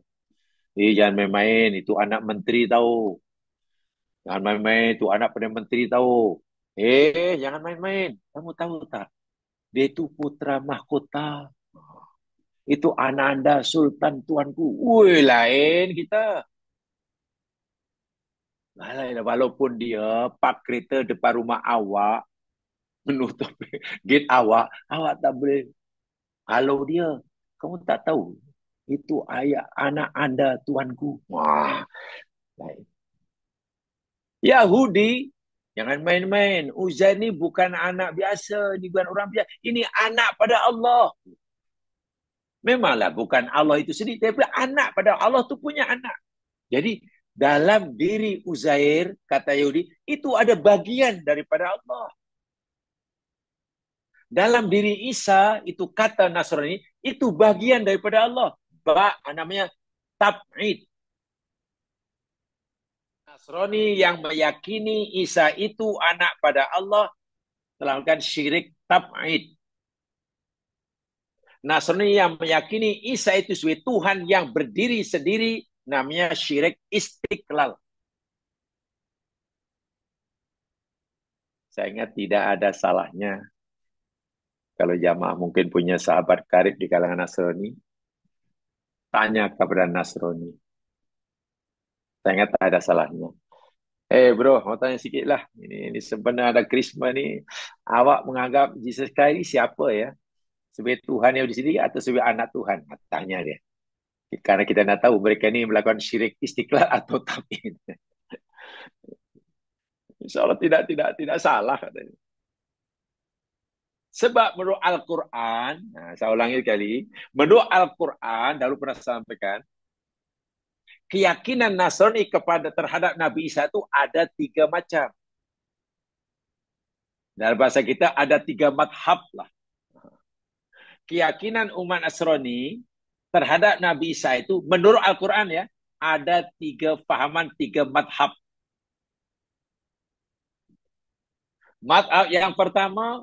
Jangan main-main, itu anak menteri tahu. Jangan main-main, itu anak Perdana Menteri tahu. Jangan main-main. Kamu tahu tak? Dia itu putra mahkota. Itu anak anda, Sultan Tuanku. Wih, lain kita. Walaupun dia park kereta depan rumah awak, menutup gate awak tak boleh. Kalau dia, kamu tak tahu. Itu ayah anak anda, Tuanku. Wah, lain. Yahudi, jangan main-main. Uzair ni bukan anak biasa. Ini bukan orang biasa. Ini anak pada Allah. Memanglah bukan Allah itu sendiri. Tapi anak pada Allah tu punya anak. Jadi dalam diri Uzair, kata Yahudi, itu ada bagian daripada Allah. Dalam diri Isa, itu kata Nasrani, itu bagian daripada Allah. Namanya tab'id. Nasrani yang meyakini Isa itu anak pada Allah telah melakukan syirik tab'id. Nasrani yang meyakini Isa itu sebagai Tuhan yang berdiri sendiri namanya syirik istiqlal. Saya ingat tidak ada salahnya kalau jamaah mungkin punya sahabat karib di kalangan Nasrani, tanya kepada Nasrani. Saya ingat tak ada salahnya. Bro, mau tanya sikit lah. Ini sebenarnya ada Krisma ni. Awak menganggap Jesus Christ ni siapa ya? Sebagai Tuhan yang di sini atau sebagai anak Tuhan? Tanya dia. Karena kita nak tahu mereka ni melakukan syirik istiqlal atau tak. InsyaAllah tidak salah katanya. Sebab menurut Al-Quran, saya ulangi sekali, menurut Al-Quran, dahulu pernah sampaikan, keyakinan Nasrani terhadap Nabi Isa itu ada 3 macam. Dalam bahasa kita ada 3 madhab lah. Keyakinan umat Nasrani terhadap Nabi Isa itu, menurut Al-Quran ya, ada 3 fahaman, 3 madhab. Madhab yang pertama,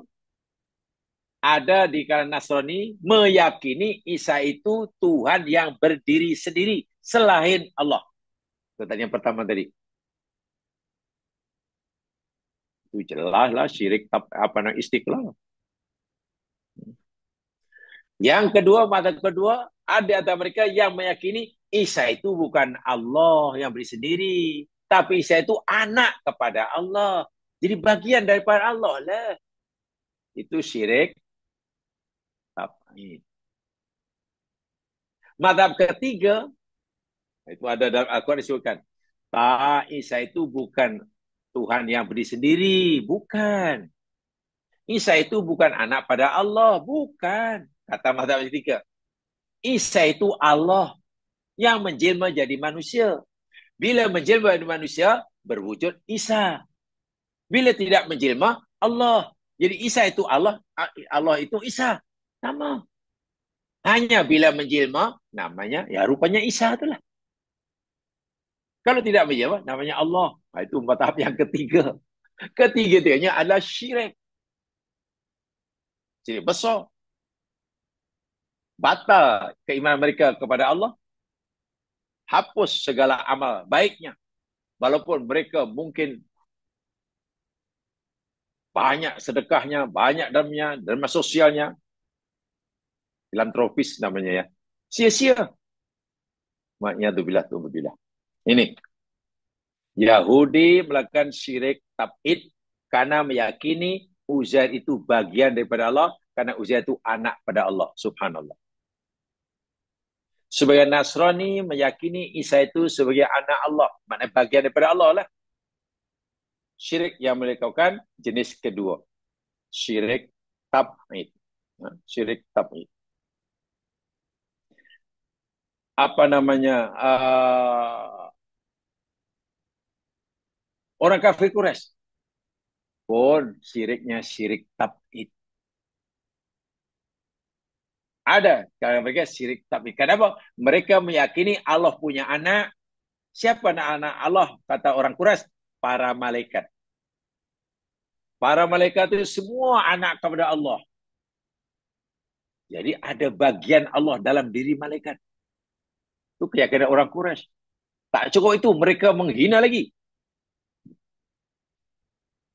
ada di kalangan Nasrani meyakini Isa itu Tuhan yang berdiri sendiri selain Allah. Itu tadi yang pertama tadi. Itu jelaslah syirik istiqlal. Yang kedua, madhab kedua, ada antara mereka yang meyakini Isa itu bukan Allah yang berdiri sendiri, tapi Isa itu anak kepada Allah. Jadi bagian daripada Allah lah. Itu syirik. Madhab ketiga, itu ada dalam Al-Quran disebutkan, Isa itu bukan Tuhan yang berdiri sendiri. Bukan. Isa itu bukan anak pada Allah. Bukan. Kata madhab ketiga. Isa itu Allah yang menjelma jadi manusia. Bila menjelma jadi manusia, berwujud Isa. Bila tidak menjelma, Allah. Jadi Isa itu Allah, Allah itu Isa. Sama. Hanya bila menjelma, namanya, ya rupanya Isa itulah. Kalau tidak menjelma, namanya Allah. Itu tahap yang ketiga. Ketiga-tiganya adalah syirik. Syirik besar. Batal keimanan mereka kepada Allah. Hapus segala amal baiknya. Walaupun mereka mungkin banyak sedekahnya, banyak derma sosialnya, filantropis namanya ya. Sia-sia. Maknya tu bila. Ini Yahudi melakukan syirik tab'id karena meyakini Uzair itu bagian daripada Allah, karena Uzair itu anak pada Allah. Subhanallah. Sebagai Nasrani meyakini Isa itu sebagai anak Allah, maknanya bagian daripada Allah lah. Syirik yang mereka lakukan jenis kedua, syirik tab'id. Syirik tab'id. Apa namanya? Orang kafir Quraisy pun syiriknya syirik tab'id. Ada kalau mereka syirik tab'id. Kenapa? Mereka meyakini Allah punya anak. Siapa anak-anak Allah? Kata orang Quraisy, para malaikat. Para malaikat itu semua anak kepada Allah. Jadi ada bagian Allah dalam diri malaikat. Itu keyakinan orang Quraisy. Tak cukup itu, mereka menghina lagi.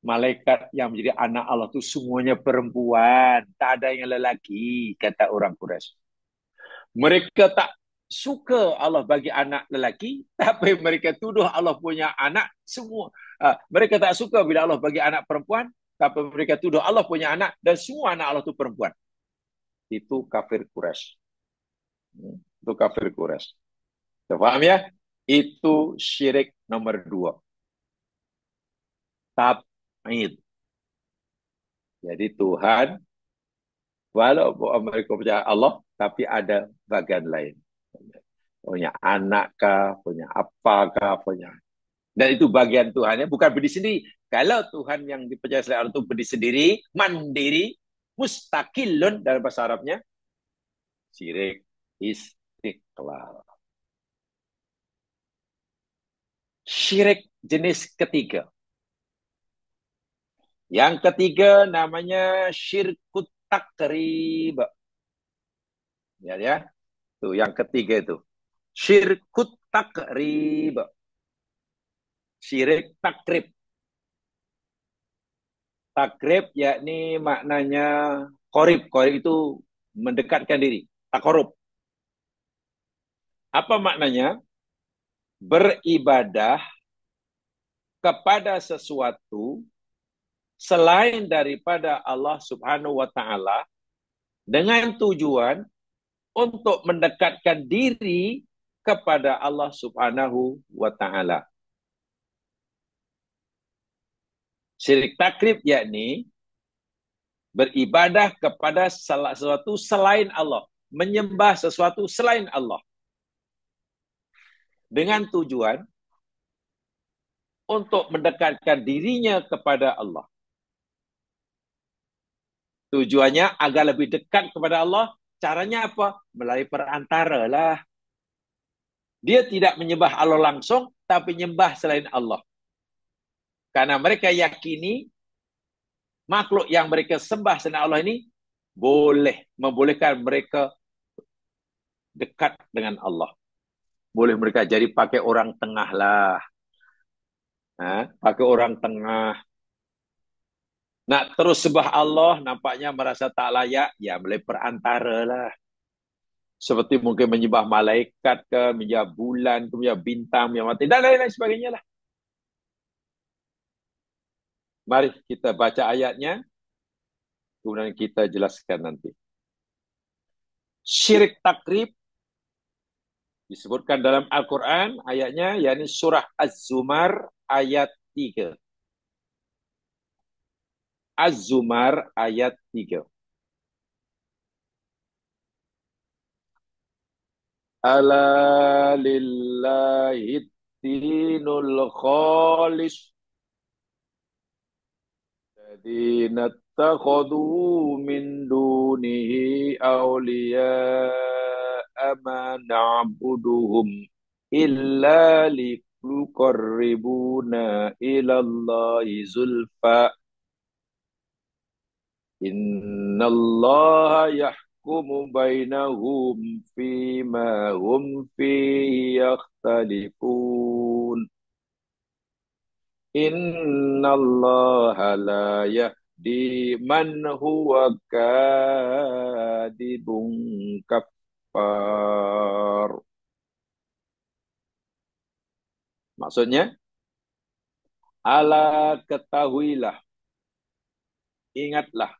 Malaikat yang menjadi anak Allah itu semuanya perempuan. Tak ada yang lelaki, kata orang Quraisy. Mereka tak suka Allah bagi anak lelaki, tapi mereka tuduh Allah punya anak semua. Mereka tak suka bila Allah bagi anak perempuan, tapi mereka tuduh Allah punya anak dan semua anak Allah itu perempuan. Itu kafir Quraisy. Itu kafir Quraisy. Faham ya? Itu syirik nomor 2. Tab'id. Jadi Tuhan, walaupun mereka percaya Allah, tapi ada bagian lain. Punya anak kah, punya apakah, punya. Dan itu bagian Tuhan, ya, bukan berdiri sendiri. Kalau Tuhan yang dipercaya selain Allah itu berdiri sendiri, mandiri, mustaqilun dalam bahasa Arabnya, syirik istiqlal. Syirik jenis ketiga. Yang ketiga namanya syirkut takrib. Ya. Tuh yang ketiga itu. Syirkut takrib. Syirik takrib. Takrib yakni maknanya korib. Korib itu mendekatkan diri. Takorub. Apa maknanya? Beribadah kepada sesuatu selain daripada Allah Subhanahu wa taala dengan tujuan untuk mendekatkan diri kepada Allah Subhanahu wa taala. Syirik takrib yakni beribadah kepada sesuatu selain Allah, menyembah sesuatu selain Allah dengan tujuan untuk mendekatkan dirinya kepada Allah. Tujuannya agar lebih dekat kepada Allah. Caranya apa? Melalui perantara lah. Dia tidak menyembah Allah langsung, tapi menyembah selain Allah. Karena mereka yakini makhluk yang mereka sembah selain Allah ini boleh membolehkan mereka dekat dengan Allah. Boleh mereka jadi pakai orang tengah lah. Pakai orang tengah. Nak terus sembah Allah, nampaknya merasa tak layak, ya melalui perantara lah. Seperti mungkin menyembah malaikat ke, menyembah bulan, menyembah bintang, menyembah mati, dan lain-lain sebagainya lah. Mari kita baca ayatnya, kemudian kita jelaskan nanti. Syirik takrib disebutkan dalam Al-Quran, ayatnya, yakni surah Az-Zumar ayat 3. Az-Zumar ayat 3. Ala lillahi dinul khalis ladina takhadu min dunihi awliya'a ma na'buduhum illa liqarribuna ilallahi zulfa innallaha yahkumu bainahum fima hum fihi yakhtalifun innallaha la di man huwa kadibun kafar. Maksudnya, ala ketahuilah, ingatlah,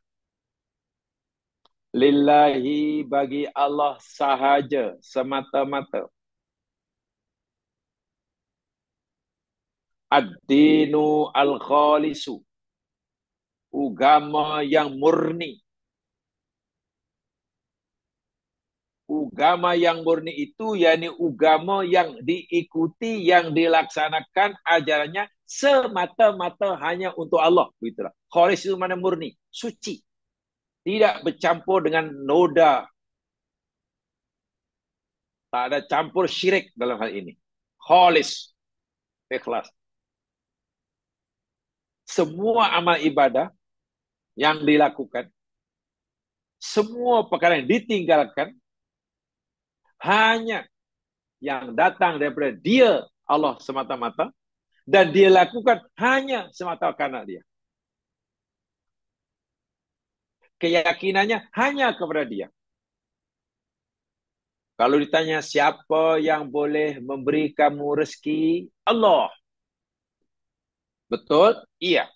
lillahi bagi Allah sahaja, semata-mata. Ad-dinu al-khalisu, agama yang murni. Agama yang murni itu yakni agama yang diikuti, yang dilaksanakan ajarannya semata-mata hanya untuk Allah. Begitulah. Khalis itu mana murni, suci. Tidak bercampur dengan noda. Tak ada campur syirik dalam hal ini. Khalis, ikhlas. Semua amal ibadah yang dilakukan, semua perkara yang ditinggalkan, hanya yang datang daripada dia, Allah semata-mata, dan dia lakukan hanya semata karena dia. Keyakinannya hanya kepada dia. Kalau ditanya siapa yang boleh memberi kamu rezeki, Allah. Betul? Iya.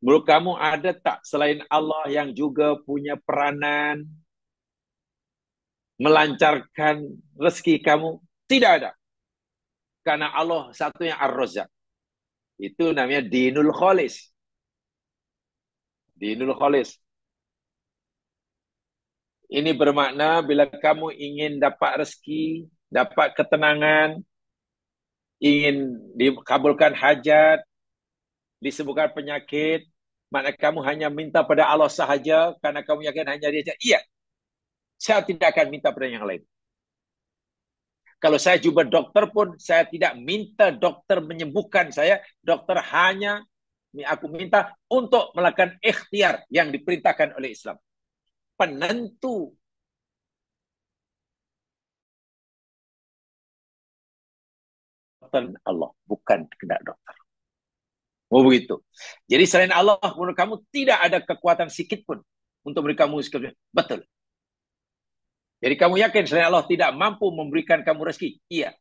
Menurut kamu ada tak selain Allah yang juga punya peranan melancarkan rezeki kamu? Tidak ada. Karena Allah satunya Ar-Razzaq. Itu namanya dinul khalis. Dinul khalis. Ini bermakna bila kamu ingin dapat rezeki, dapat ketenangan, ingin dikabulkan hajat, disembuhkan penyakit, makna kamu hanya minta pada Allah sahaja karena kamu yakin hanya dia. Iya, saya tidak akan minta pada yang lain. Kalau saya jumpa dokter pun, saya tidak minta dokter menyembuhkan saya. Dokter hanya aku minta untuk melakukan ikhtiar yang diperintahkan oleh Islam. Penentu dokter Allah, bukan kehendak dokter. Oh begitu. Jadi selain Allah, menurut kamu tidak ada kekuatan sedikit pun untuk beri kamu rezeki. Betul. Jadi kamu yakin selain Allah tidak mampu memberikan kamu rezeki? Iya.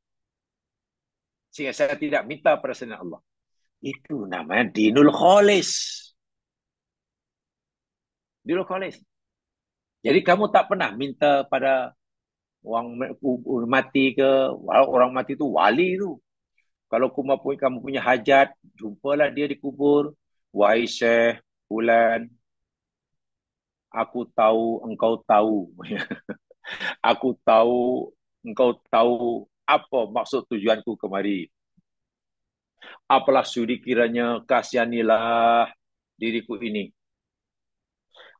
Sehingga saya tidak minta pada selain Allah. Itu namanya dinul kholis. Dinul kholis. Jadi kamu tak pernah minta pada orang mati ke, orang mati itu wali itu. Kalau kamu punya hajat, jumpalah dia di kubur. Wahai Syekh Fulan, aku tahu engkau tahu. Aku tahu engkau tahu apa maksud tujuanku kemari. Apalah sudi kiranya kasihanilah diriku ini.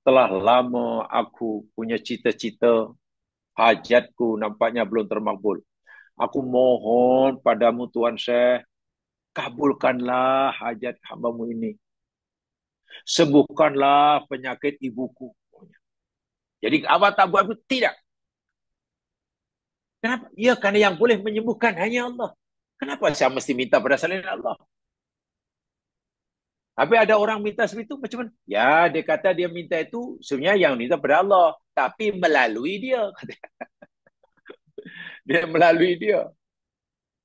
Telah lama aku punya cita-cita, hajatku nampaknya belum termakbul. Aku mohon padamu Tuan Syekh, kabulkanlah hajat hambamu ini. Sembuhkanlah penyakit ibuku. Jadi apa tak buat? Tidak. Kenapa? Ya, karena yang boleh menyembuhkan hanya Allah. Kenapa saya mesti minta pada selain Allah? Tapi ada orang minta seperti itu macam mana? Ya, dia kata dia minta itu sebenarnya yang minta pada Allah. Tapi melalui dia. Dia melalui dia.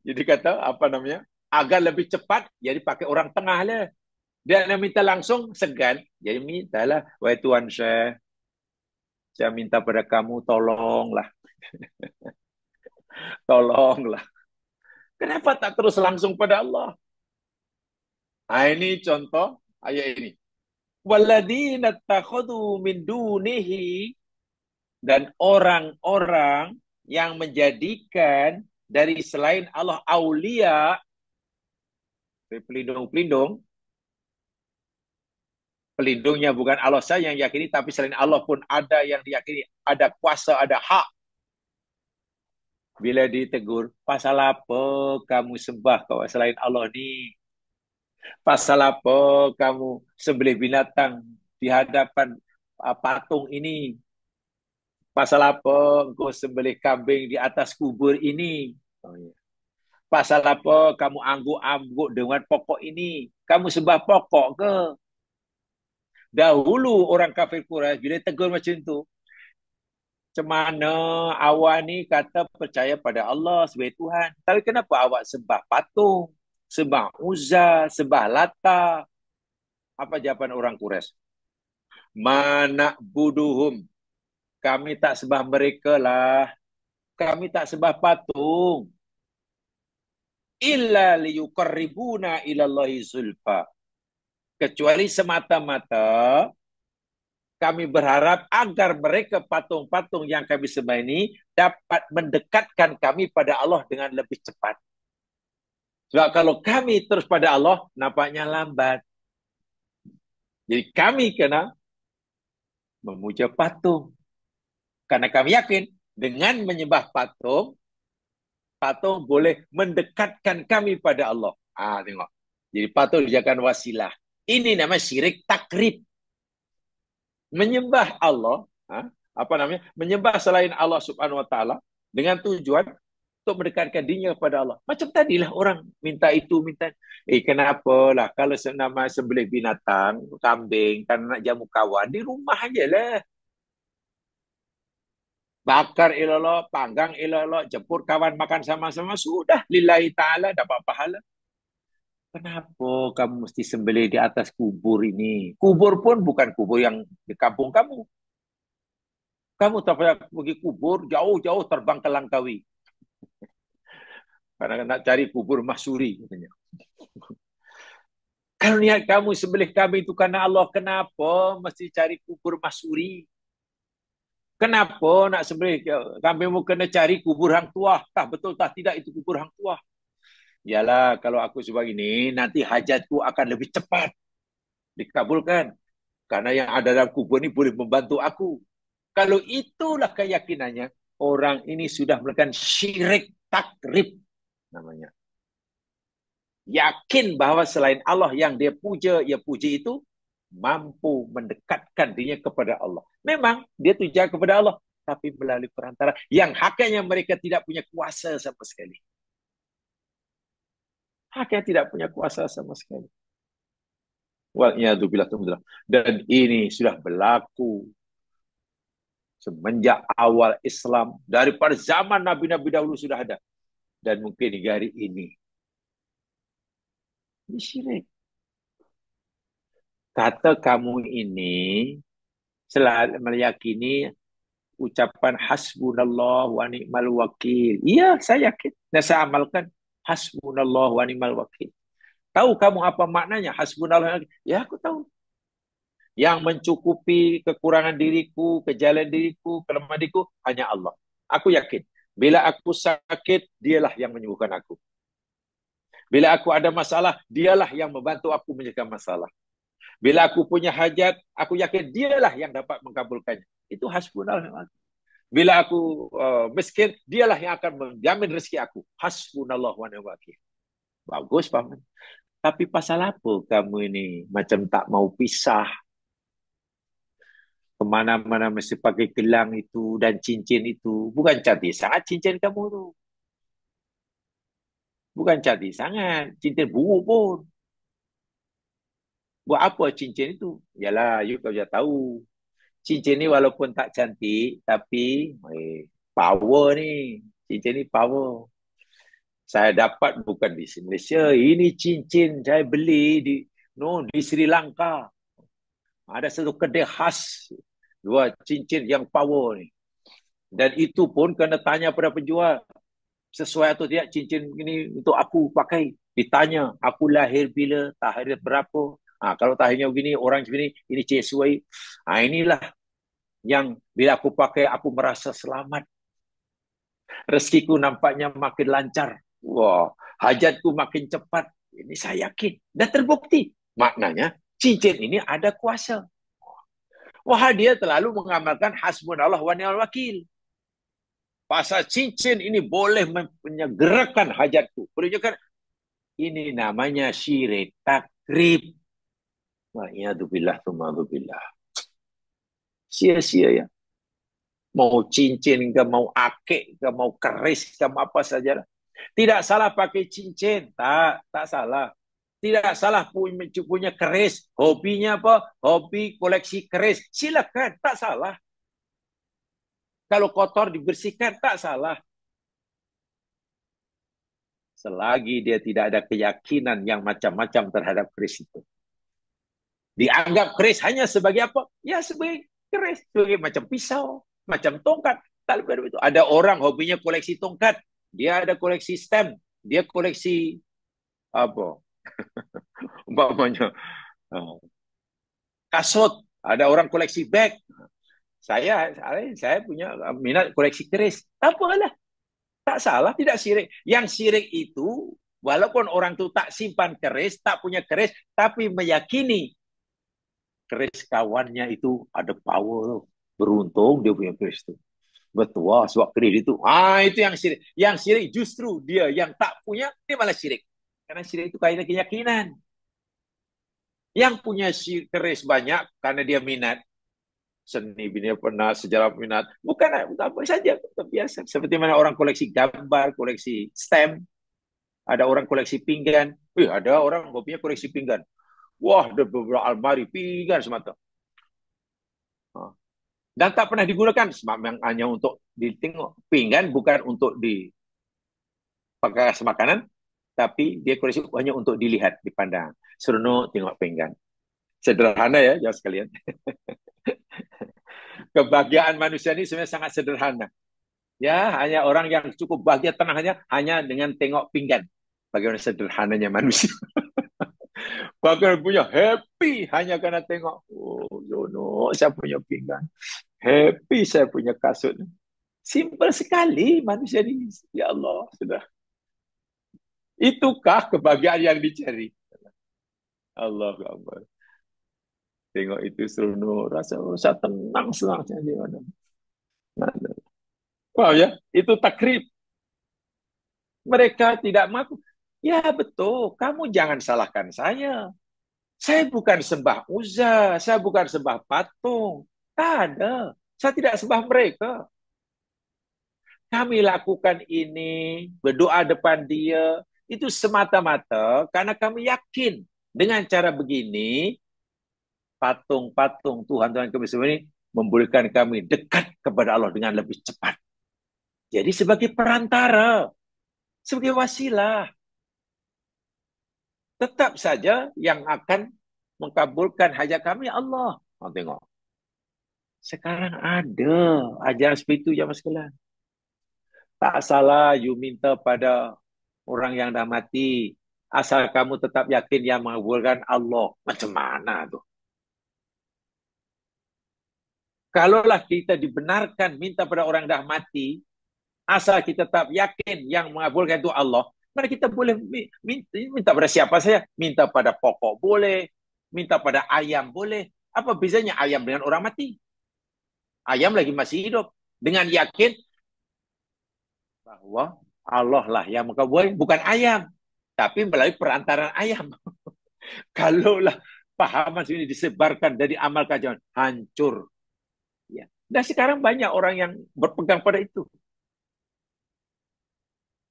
Jadi kata, apa namanya? Agar lebih cepat, jadi pakai orang tengah lah. Dia nak minta langsung, segan. Jadi mintalah, wahai Tuan Syekh, saya minta pada kamu, tolonglah. Tolonglah. Kenapa tak terus langsung pada Allah? Nah, ini contoh ayat ini. Walladzina takhadu min dunihi, dan orang-orang yang menjadikan dari selain Allah aulia, pelindung-pelindung, pelindungnya bukan Allah saja yang yakini, tapi selain Allah pun ada yang diyakini, ada kuasa, ada hak. Bila ditegur, pasal apa kamu sembah kau selain Allah ni? Pasal apa kamu sembelih binatang di hadapan patung ini? Pasal apa engkau sembelih kambing di atas kubur ini? Oh, ya. Pasal apa kamu angguk-angguk dengan pokok ini? Kamu sembah pokok ke? Dahulu orang kafir Quraisy bila tegur macam tu, macam mana awak ni kata percaya pada Allah sebagai Tuhan. Tapi kenapa awak sembah patung, sembah Uzza, sembah Lata? Apa jawapan orang Quraisy? Mana buduhum. Kami tak sembah mereka lah. Kami tak sembah patung. Illa liyuqarribuna ilallahi zulfa. Kecuali semata-mata kami berharap agar mereka patung-patung yang kami sembah ini dapat mendekatkan kami pada Allah dengan lebih cepat. Sebab kalau kami terus pada Allah, nampaknya lambat. Jadi kami kena memuja patung. Karena kami yakin dengan menyembah patung, patung boleh mendekatkan kami pada Allah. Tengok. Jadi patung dijadikan wasilah. Ini namanya syirik takrib. Menyembah Allah, apa namanya? Menyembah selain Allah Subhanahu wa taala dengan tujuan untuk mendekatkan dirinya kepada Allah. Macam tadilah orang minta itu, minta kenapa lah kalau nama sembelih binatang, kambing, kan nak jamu kawan di rumah aja lah. Bakar ilallah, panggang ilallah, jemput kawan makan sama-sama, sudah lillahi ta'ala dapat pahala. Kenapa kamu mesti sembelih di atas kubur ini? Kubur pun bukan kubur yang di kampung kamu. Kamu tak payah pergi kubur, jauh-jauh terbang ke Langkawi. Karena nak cari kubur mahsuri. Katanya. Kalau niat kamu sembelih kami itu karena Allah, kenapa mesti cari kubur mahsuri? Kenapa nak sembelih kambingmu kena cari kubur hang tuah? Tah betul tah tidak itu kubur hang tuah? Yalah, kalau aku sebab ini, nanti hajatku akan lebih cepat dikabulkan. Karena yang ada dalam kubur ini boleh membantu aku. Kalau itulah keyakinannya, orang ini sudah melakukan syirik takrib namanya. Yakin bahwa selain Allah yang dia puja, ia puji itu mampu mendekatkan dirinya kepada Allah. Memang dia tuja kepada Allah, tapi melalui perantara yang hakikatnya mereka tidak punya kuasa sama sekali. Hakikatnya tidak punya kuasa sama sekali. Dan ini sudah berlaku semenjak awal Islam. Daripada zaman Nabi-Nabi dahulu sudah ada. Dan mungkin hingga hari ini. Ini syirik. Kata kamu ini selalu meyakini ucapan hasbunallah wa ni'mal wakil. Iya, saya yakin. Dan saya amalkan hasbunallah wa ni'mal wakil. Tahu kamu apa maknanya hasbunallah? Ya, aku tahu. Yang mencukupi kekurangan diriku, kejalanan diriku, kelemahan diriku, hanya Allah. Aku yakin. Bila aku sakit, dialah yang menyembuhkan aku. Bila aku ada masalah, dialah yang membantu aku menyelesaikan masalah. Bila aku punya hajat, aku yakin dialah yang dapat mengabulkannya. Itu hasbunallah. Bila aku miskin, dialah yang akan menjamin rezeki aku. Hasbunallah wa ni'mal wakil. Bagus, Pak. Tapi pasal apa kamu ini macam tak mau pisah? Kemana-mana mesti pakai gelang itu dan cincin itu. Bukan cantik sangat cincin kamu tu. Bukan cantik sangat. Cincin buruk pun. Buat apa cincin itu? Yalah, you kau dah tahu. Cincin ni walaupun tak cantik, tapi power ni. Cincin ni power. Saya dapat bukan di Malaysia. Ini cincin saya beli di Sri Lanka. Ada satu kedai khas. Dua cincin yang power ni. Dan itu pun kena tanya pada penjual. Sesuai atau tidak cincin ini untuk aku pakai. Ditanya, aku lahir bila, tahir berapa. Kalau tahirnya begini, orang begini, ini sesuai. Inilah yang bila aku pakai, aku merasa selamat. Rezekiku nampaknya makin lancar. Wah, hajatku makin cepat. Ini saya yakin. Dan terbukti. Maknanya, cincin ini ada kuasa. Wah, dia terlalu mengamalkan hasbunallah wa ni'mal wakil. Pasal cincin ini boleh menyegerakan hajatku. Menunjukkan ini namanya syirik takrib. Wa'iyadzubillah, tumadzubillah. Sia-sia ya. Mau cincin ke, mau akik ke, mau keris ke, mau apa saja. Tidak salah pakai cincin. Tak salah. Tidak salah punya keris. Hobinya apa? Hobi koleksi keris. Silakan, tak salah. Kalau kotor dibersihkan, tak salah. Selagi dia tidak ada keyakinan yang macam-macam terhadap keris itu. Dianggap keris hanya sebagai apa? Ya sebagai keris. Sebagai macam pisau, macam tongkat. Tak lebih itu. Ada orang hobinya koleksi tongkat. Dia ada koleksi stem. Dia koleksi apa? Umpamanya kasut. Ada orang koleksi bag. Saya punya minat koleksi keris. Apalah, tak salah, tidak syirik. Yang syirik itu, walaupun orang itu tak simpan keris, tak punya keris, tapi meyakini keris kawannya itu ada power. Beruntung dia punya keris itu. Betul, sebab keris itu. Itu yang syirik. Yang syirik justru dia yang tak punya, dia malah syirik. Karena syirik itu kaitan keyakinan. Yang punya keris banyak karena dia minat. Seni dia pernah, sejarah minat. Bukan apa saja, biasa. Seperti mana orang koleksi gambar, koleksi stem. Ada orang koleksi pinggan. Ada orang hobinya koleksi pinggan. Wah, ada beberapa almari pinggan semata. Dan tak pernah digunakan. Sebab yang hanya untuk ditengok. Pinggan bukan untuk dipakai makanan, tapi dia koleksi hanya untuk dilihat, dipandang. Seronok tengok pinggan. Sederhana ya, jauh sekalian. Kebahagiaan manusia ini sebenarnya sangat sederhana. Ya, hanya orang yang cukup bahagia tenangnya hanya dengan tengok pinggan. Bagaimana sederhananya manusia. Bahkan punya happy hanya karena tengok. Oh, no, saya punya pinggan. Happy saya punya kasut. Simple sekali manusia ini. Ya Allah, sudah. Itukah kebahagiaan yang dicari? Allah Akbar. Tengok itu seronok. Rasa tenang senang saja. Wow ya, itu takrib. Mereka tidak mampu. Ya betul, kamu jangan salahkan saya. Saya bukan sembah Uzza, saya bukan sembah patung. Tak ada. Saya tidak sembah mereka. Kami lakukan ini, berdoa depan dia, itu semata-mata karena kami yakin dengan cara begini, patung-patung Tuhan kami semua ini membolehkan kami dekat kepada Allah dengan lebih cepat. Jadi sebagai perantara, sebagai wasilah, tetap saja yang akan mengabulkan hajat kami Allah. Tengok. Sekarang ada ajaran seperti itu ya Mas Kelan. Tak salah you minta pada orang yang dah mati. Asal kamu tetap yakin yang mengabulkan Allah. Macam mana tu? Kalaulah kita dibenarkan minta pada orang dah mati, asal kita tetap yakin yang mengabulkan itu Allah, mana kita boleh minta pada siapa saja. Minta pada pokok boleh, minta pada ayam boleh. Apa bezanya ayam dengan orang mati? Ayam lagi masih hidup. Dengan yakin bahwa Allah lah yang mengabulkan, bukan ayam. Tapi melalui perantaraan ayam. Kalaulah pahaman ini disebarkan dari amal kajian, hancur. Ya. Dan sekarang banyak orang yang berpegang pada itu.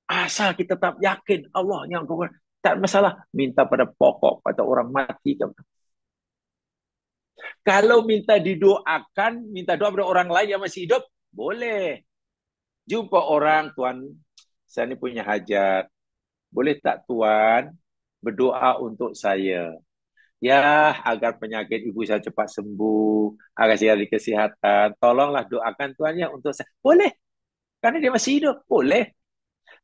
Asal kita tetap yakin Allah yang mengabulkan. Tak masalah. Minta pada pokok, pada orang mati. Kalau minta didoakan, minta doa pada orang lain yang masih hidup, boleh. Jumpa orang, Tuan, saya ini punya hajat. Boleh tak Tuan berdoa untuk saya? Ya, agar penyakit ibu saya cepat sembuh, agar saya diberi kesehatan. Tolonglah doakan Tuhan ya untuk saya. Boleh, karena dia masih hidup. Boleh.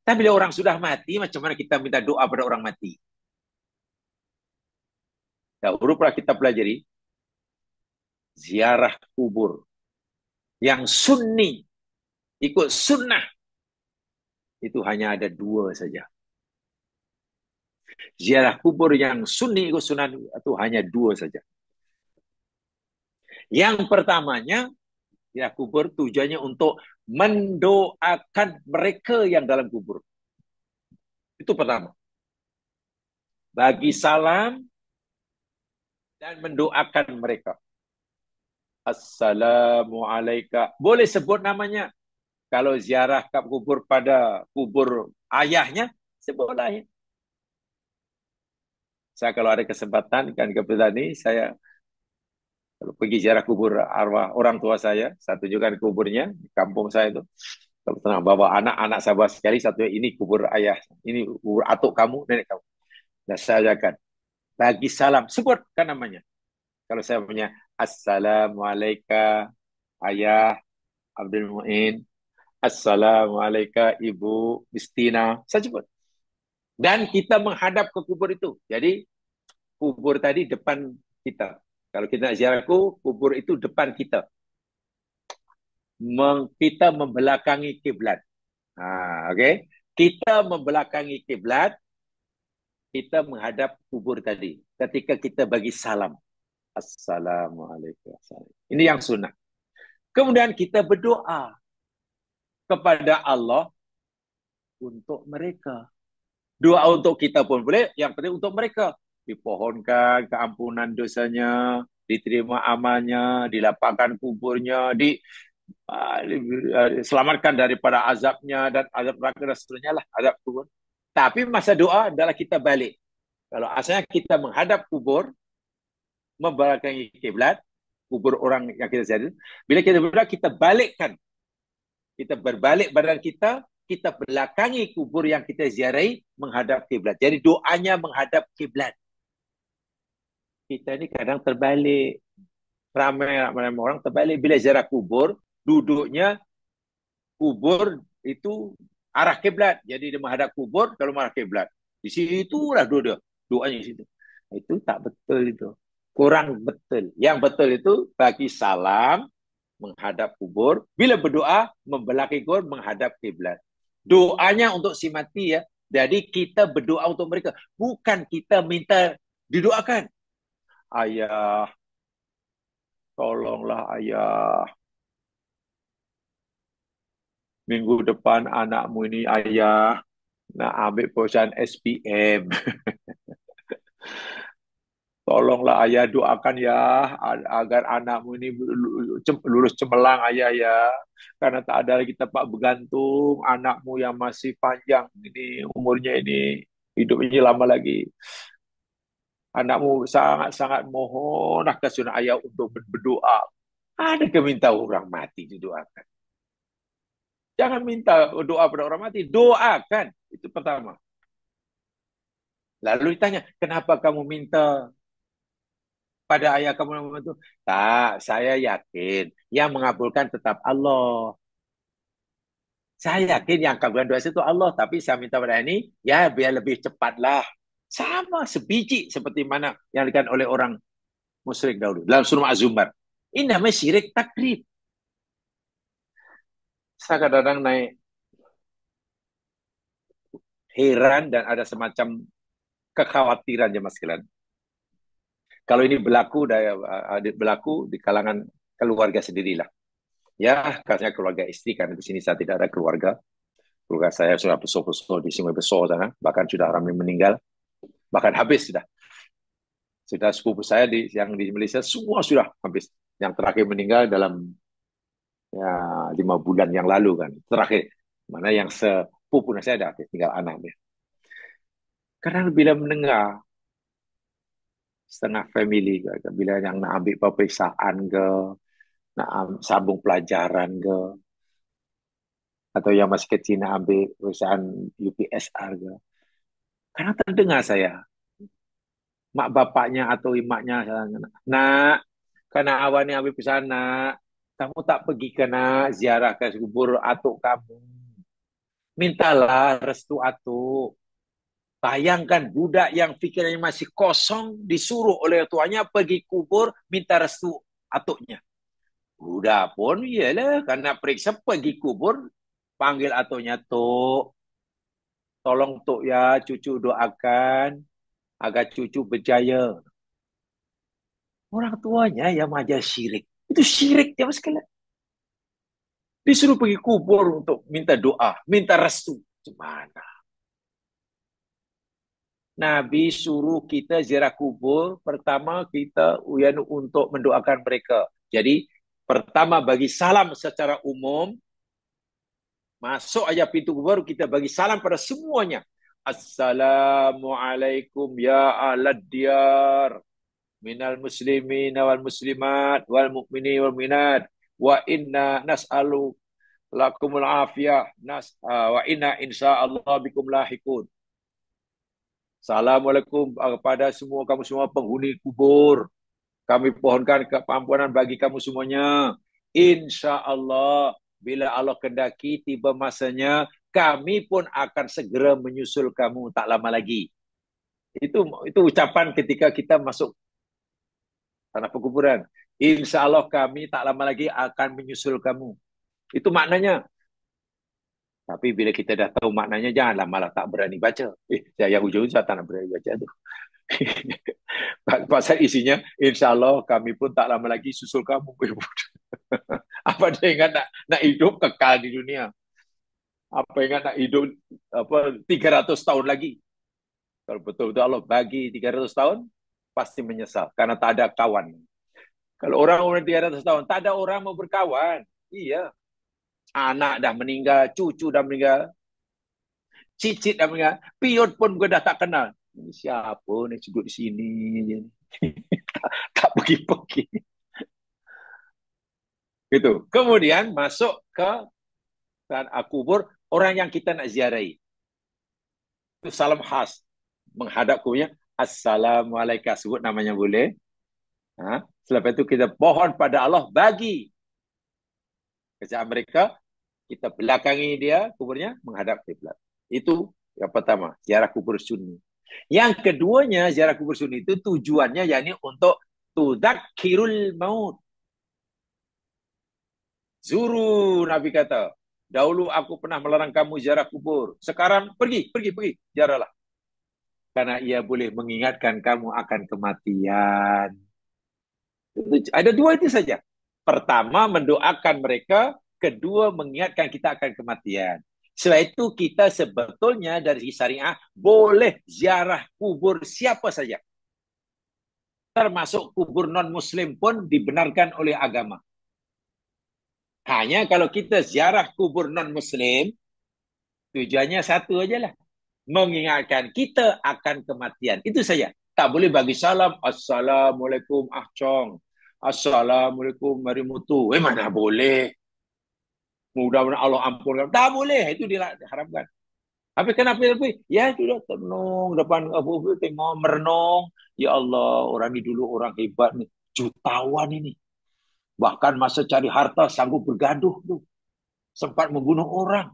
Tapi bila orang sudah mati, macam mana kita minta doa pada orang mati? Dahulu pernah kita pelajari ziarah kubur yang sunni, ikut sunnah, itu hanya ada 2 saja. Ziarah kubur yang sunni ikut sunnah itu hanya 2 saja. Yang pertamanya, ziarah kubur tujuannya untuk mendoakan mereka yang dalam kubur. Itu pertama. Bagi salam dan mendoakan mereka. Assalamualaikum. Boleh sebut namanya. Kalau ziarah ke kubur pada kubur ayahnya, sebutlah ya. Saya kalau ada kesempatan kan kebetulan ini saya kalau pergi ziarah kubur arwah orang tua saya tunjukkan kuburnya di kampung saya itu. Kalau tenang bawa anak-anak saya bawa sekali satu ini kubur ayah, ini kubur atuk kamu, nenek kamu. Dan saya akan bagi salam, sebutkan namanya. Kalau saya punya Assalamualaikum ayah Abdul Muin, Assalamualaikum ibu Bistina, saya sebut. Dan kita menghadap ke kubur itu. Jadi kubur tadi depan kita. Kalau kita ziarah kubur itu depan kita. Kita membelakangi kiblat. Okay? Kita membelakangi kiblat, kita menghadap kubur tadi. Ketika kita bagi salam. Assalamualaikum. Ini yang sunnah. Kemudian kita berdoa kepada Allah untuk mereka. Doa untuk kita pun boleh, yang penting untuk mereka. Dipohonkan keampunan dosanya, diterima amalnya, dilapangkan kuburnya, diselamatkan daripada azabnya dan azab neraka dan seterusnya lah, azab kubur. Tapi masa doa adalah kita balik. Kalau asalnya kita menghadap kubur, membelakangi kiblat, kubur orang yang kita ziarah, bila kita berdoa, kita balikkan. Kita berbalik badan kita belakangi kubur yang kita ziarahi menghadap kiblat. Jadi doanya menghadap kiblat. Kita ini kadang terbalik. Ramai orang terbalik. Bila ziarah kubur, duduknya kubur itu arah kiblat. Jadi dia menghadap kubur kalau menghadap kiblat. Di situlah doanya di situ. Itu tak betul itu. Kurang betul. Yang betul itu bagi salam menghadap kubur. Bila berdoa membelakangi kubur menghadap kiblat. Doanya untuk si mati ya. Jadi kita berdoa untuk mereka. Bukan kita minta didoakan. Ayah, tolonglah ayah. Minggu depan anakmu ini ayah nak ambil perusahaan SPM. Tolonglah ayah doakan ya agar anakmu ini lulus cemerlang ayah ya. Karena tak ada lagi tempat bergantung. Anakmu yang masih panjang ini umurnya ini hidupnya lama lagi. Anakmu sangat-sangat mohonlah kesunnah ayah untuk berdoa. Ada ke minta orang mati didoakan. Jangan minta doa pada orang mati, doakan. Itu pertama. Lalu ditanya, kenapa kamu minta pada ayah kamu itu? Tak, saya yakin yang mengabulkan tetap Allah. Saya yakin yang kabulkan doa itu Allah, tapi saya minta pada ini, ya biar lebih cepatlah. Sama sebiji seperti mana yang dikatakan oleh orang musyrik dahulu. Dalam surah Az-Zumar. Ini namanya syirik takrib. Saya kadang-kadang naik heran dan ada semacam kekhawatiran jemaah sekalian. Kalau ini berlaku di kalangan keluarga sendirilah. Ya, karena keluarga istri, karena di sini saya tidak ada keluarga. Keluarga saya sudah besar-besar di Sungai Besar sana, bahkan sudah ramai meninggal, bahkan habis sudah. Sudah sepupu saya yang di Malaysia semua sudah habis. Yang terakhir meninggal dalam ya 5 bulan yang lalu kan. Terakhir, mana yang sepupu saya ada tinggal anaknya. Karena bila mendengar setengah family ke, bila yang nak ambil peperiksaan ke, nak sambung pelajaran ke, atau yang masih kecil nak ambil peperiksaan UPSR ke. Karena terdengar saya, mak bapaknya atau imaknya, nak, karena awak ni ambil peperiksaan nak, kamu tak pergi ke nak ziarah ke kubur atuk kamu. Mintalah restu atuk. Bayangkan budak yang fikirannya masih kosong disuruh oleh tuanya pergi kubur minta restu atuknya. Budak pun iyalah karena periksa pergi kubur panggil atuknya, Tok. Tolong Tok ya cucu doakan agar cucu berjaya. Orang tuanya yang mengajar syirik. Itu syirik ya mas sekalian. Disuruh pergi kubur untuk minta doa, minta restu. Gimana? Nabi suruh kita ziarah kubur, pertama kita untuk mendoakan mereka. Jadi, pertama bagi salam secara umum, masuk aja pintu kubur, kita bagi salam pada semuanya. Assalamualaikum ya ahlad diyar minal muslimin wal muslimat wal mu'minin wal mu'minat wa inna nas'alu lakumul afiyah wa inna insyaallah bikum lahikun. Assalamualaikum kepada semua kamu semua penghuni kubur. Kami pohonkan keampunan bagi kamu semuanya. Insya Allah, bila Allah kendaki tiba masanya, kami pun akan segera menyusul kamu tak lama lagi. Itu ucapan ketika kita masuk tanah perkuburan. Insya Allah kami tak lama lagi akan menyusul kamu. Itu maknanya. Tapi bila kita dah tahu maknanya, janganlah malah tak berani baca. Saya hujung-hujung saya tak nak berani baca tu. Pasal isinya, insya Allah kami pun tak lama lagi susul kamu. Apa dia ingat nak hidup kekal di dunia? Apa ingat nak hidup 300 tahun lagi? Kalau betul-betul Allah bagi 300 tahun, pasti menyesal karena tak ada kawan. Kalau orang umur 300 tahun, tak ada orang mau berkawan. Iya. Anak dah meninggal, cucu dah meninggal, cicit dah meninggal, piot pun gue dah tak kenal. Ini siapa ni duduk di sini je. Tak pergi-pergi. Gitu. Kemudian masuk ke tanah kubur orang yang kita nak ziarahi. Itu salam khas. Menghadap kuburnya, Assalamualaikum. Sebut namanya boleh. Selepas itu kita pohon pada Allah bagi kerjaan mereka, kita belakangi dia, kuburnya, menghadap kiblat. Itu yang pertama, ziarah kubur sunni. Yang keduanya, ziarah kubur sunni itu tujuannya yakni untuk tudzakirul maut. Zuru, Nabi kata. Dahulu aku pernah melarang kamu ziarah kubur. Sekarang pergi, ziarahlah. Karena ia boleh mengingatkan kamu akan kematian. Ada dua itu saja. Pertama, mendoakan mereka. Kedua, mengingatkan kita akan kematian. Setelah itu, kita sebetulnya dari syariah boleh ziarah kubur siapa saja. Termasuk kubur non-muslim pun dibenarkan oleh agama. Hanya kalau kita ziarah kubur non-muslim, tujuannya satu aja lah. Mengingatkan kita akan kematian. Itu saja. Tak boleh bagi salam. Assalamualaikum Ah Chong. Assalamualaikum Mari Mutu. Mana boleh. Mudah-mudahan Allah ampunkan. Tak boleh. Itu diharamkan. Tapi kenapa? Ya sudah tenung depan Abu tengok merenung. Ya Allah, orang ini dulu orang hebat nih. Jutawan ini. Bahkan masa cari harta sanggup bergaduh tuh. Sempat membunuh orang.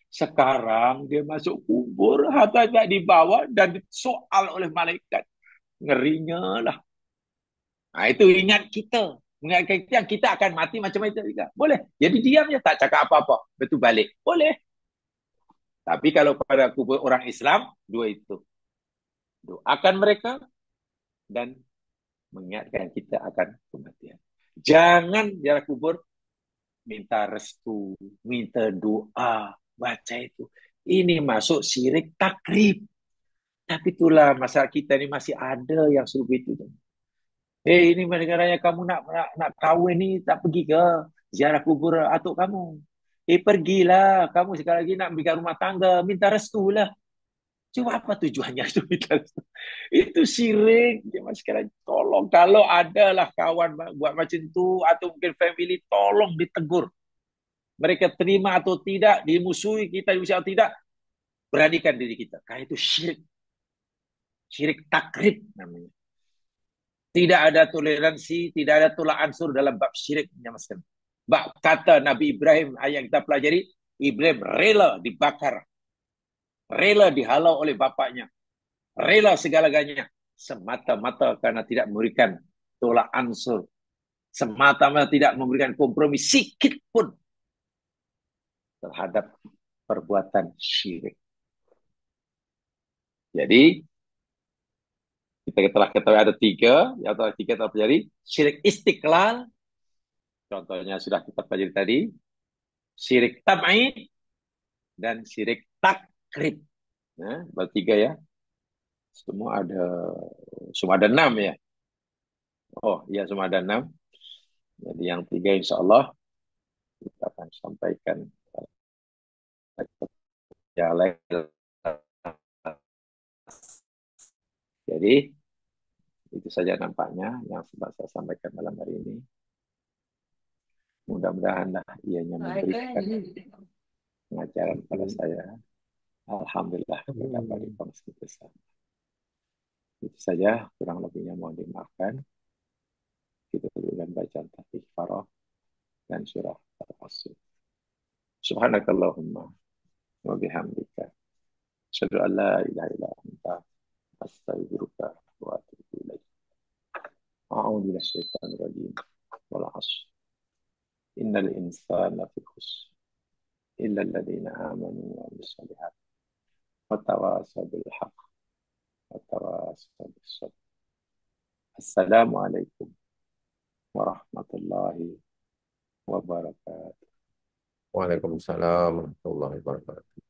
Sekarang dia masuk kubur, harta tak dibawa dan disoal oleh malaikat. Ngerinya lah. Nah, itu ingat kita. Mengingatkan kita akan mati macam itu juga. Boleh. Jadi diam je, tak cakap apa-apa. Betul balik. Boleh. Tapi kalau pada kubur orang Islam, dua itu. Doakan mereka dan mengingatkan kita akan kematian. Jangan ziarah kubur minta restu, minta doa, baca itu. Ini masuk syirik takrib. Tapi itulah masalah kita ni masih ada yang suruh itu. Ini negara yang kamu nak kahwin ni tak pergi ke ziarah kubur atuk kamu? Pergilah. Kamu sekali lagi nak bikin rumah tangga, minta restu lah. Cuma apa tujuannya itu minta restu? Itu syirik. Mas sekarang tolong kalau adalah kawan buat macam tu atau mungkin family, tolong ditegur. Mereka terima atau tidak, dimusuhi kita atau tidak, beranikan diri kita. Karena itu syirik. Syirik takrib namanya. Tidak ada toleransi, tidak ada tolak ansur dalam bab syirik. Bab kata Nabi Ibrahim, ayat kita pelajari, Ibrahim rela dibakar. Rela dihalau oleh bapaknya. Rela segala-galanya. Semata-mata karena tidak memberikan tolak ansur. Semata-mata tidak memberikan kompromi sikit pun terhadap perbuatan syirik. Jadi, kita telah ketahui ada tiga, yang tiga telah pelajari. Syirik istiqlal, contohnya sudah kita pelajari tadi. Syirik tab'id, dan syirik takrib. Nah, bertiga ya. Semua ada 6 ya. Oh, ya semua ada 6. Jadi yang tiga insya Allah kita akan sampaikan. Ya, Jadi itu saja nampaknya yang sempat saya sampaikan malam hari ini. Mudah-mudahan ianya memberikan pengajaran pada saya. Alhamdulillah kita beri kongsi bersama. Itu saja, kurang lebihnya mohon dimaafkan. Kita tuliskan bacaan tahqiq farah dan surah Al-Asr. Subhanakallahumma wa bihamdika. Asyhadu an la ilaha illa anta astaghfiruka wa atubu ilaik. A'udzu billahi minasyaitonir rajim. Wal 'ashr. Innal insana lafi khusr. Illa alladziina aamanu wa 'amilus shalihaat. Wa tawassaw bil haqq wa tawassaw bis sabr. Assalamualaikum warahmatullahi wabarakatuh. Waalaikumsalam warahmatullahi wabarakatuh.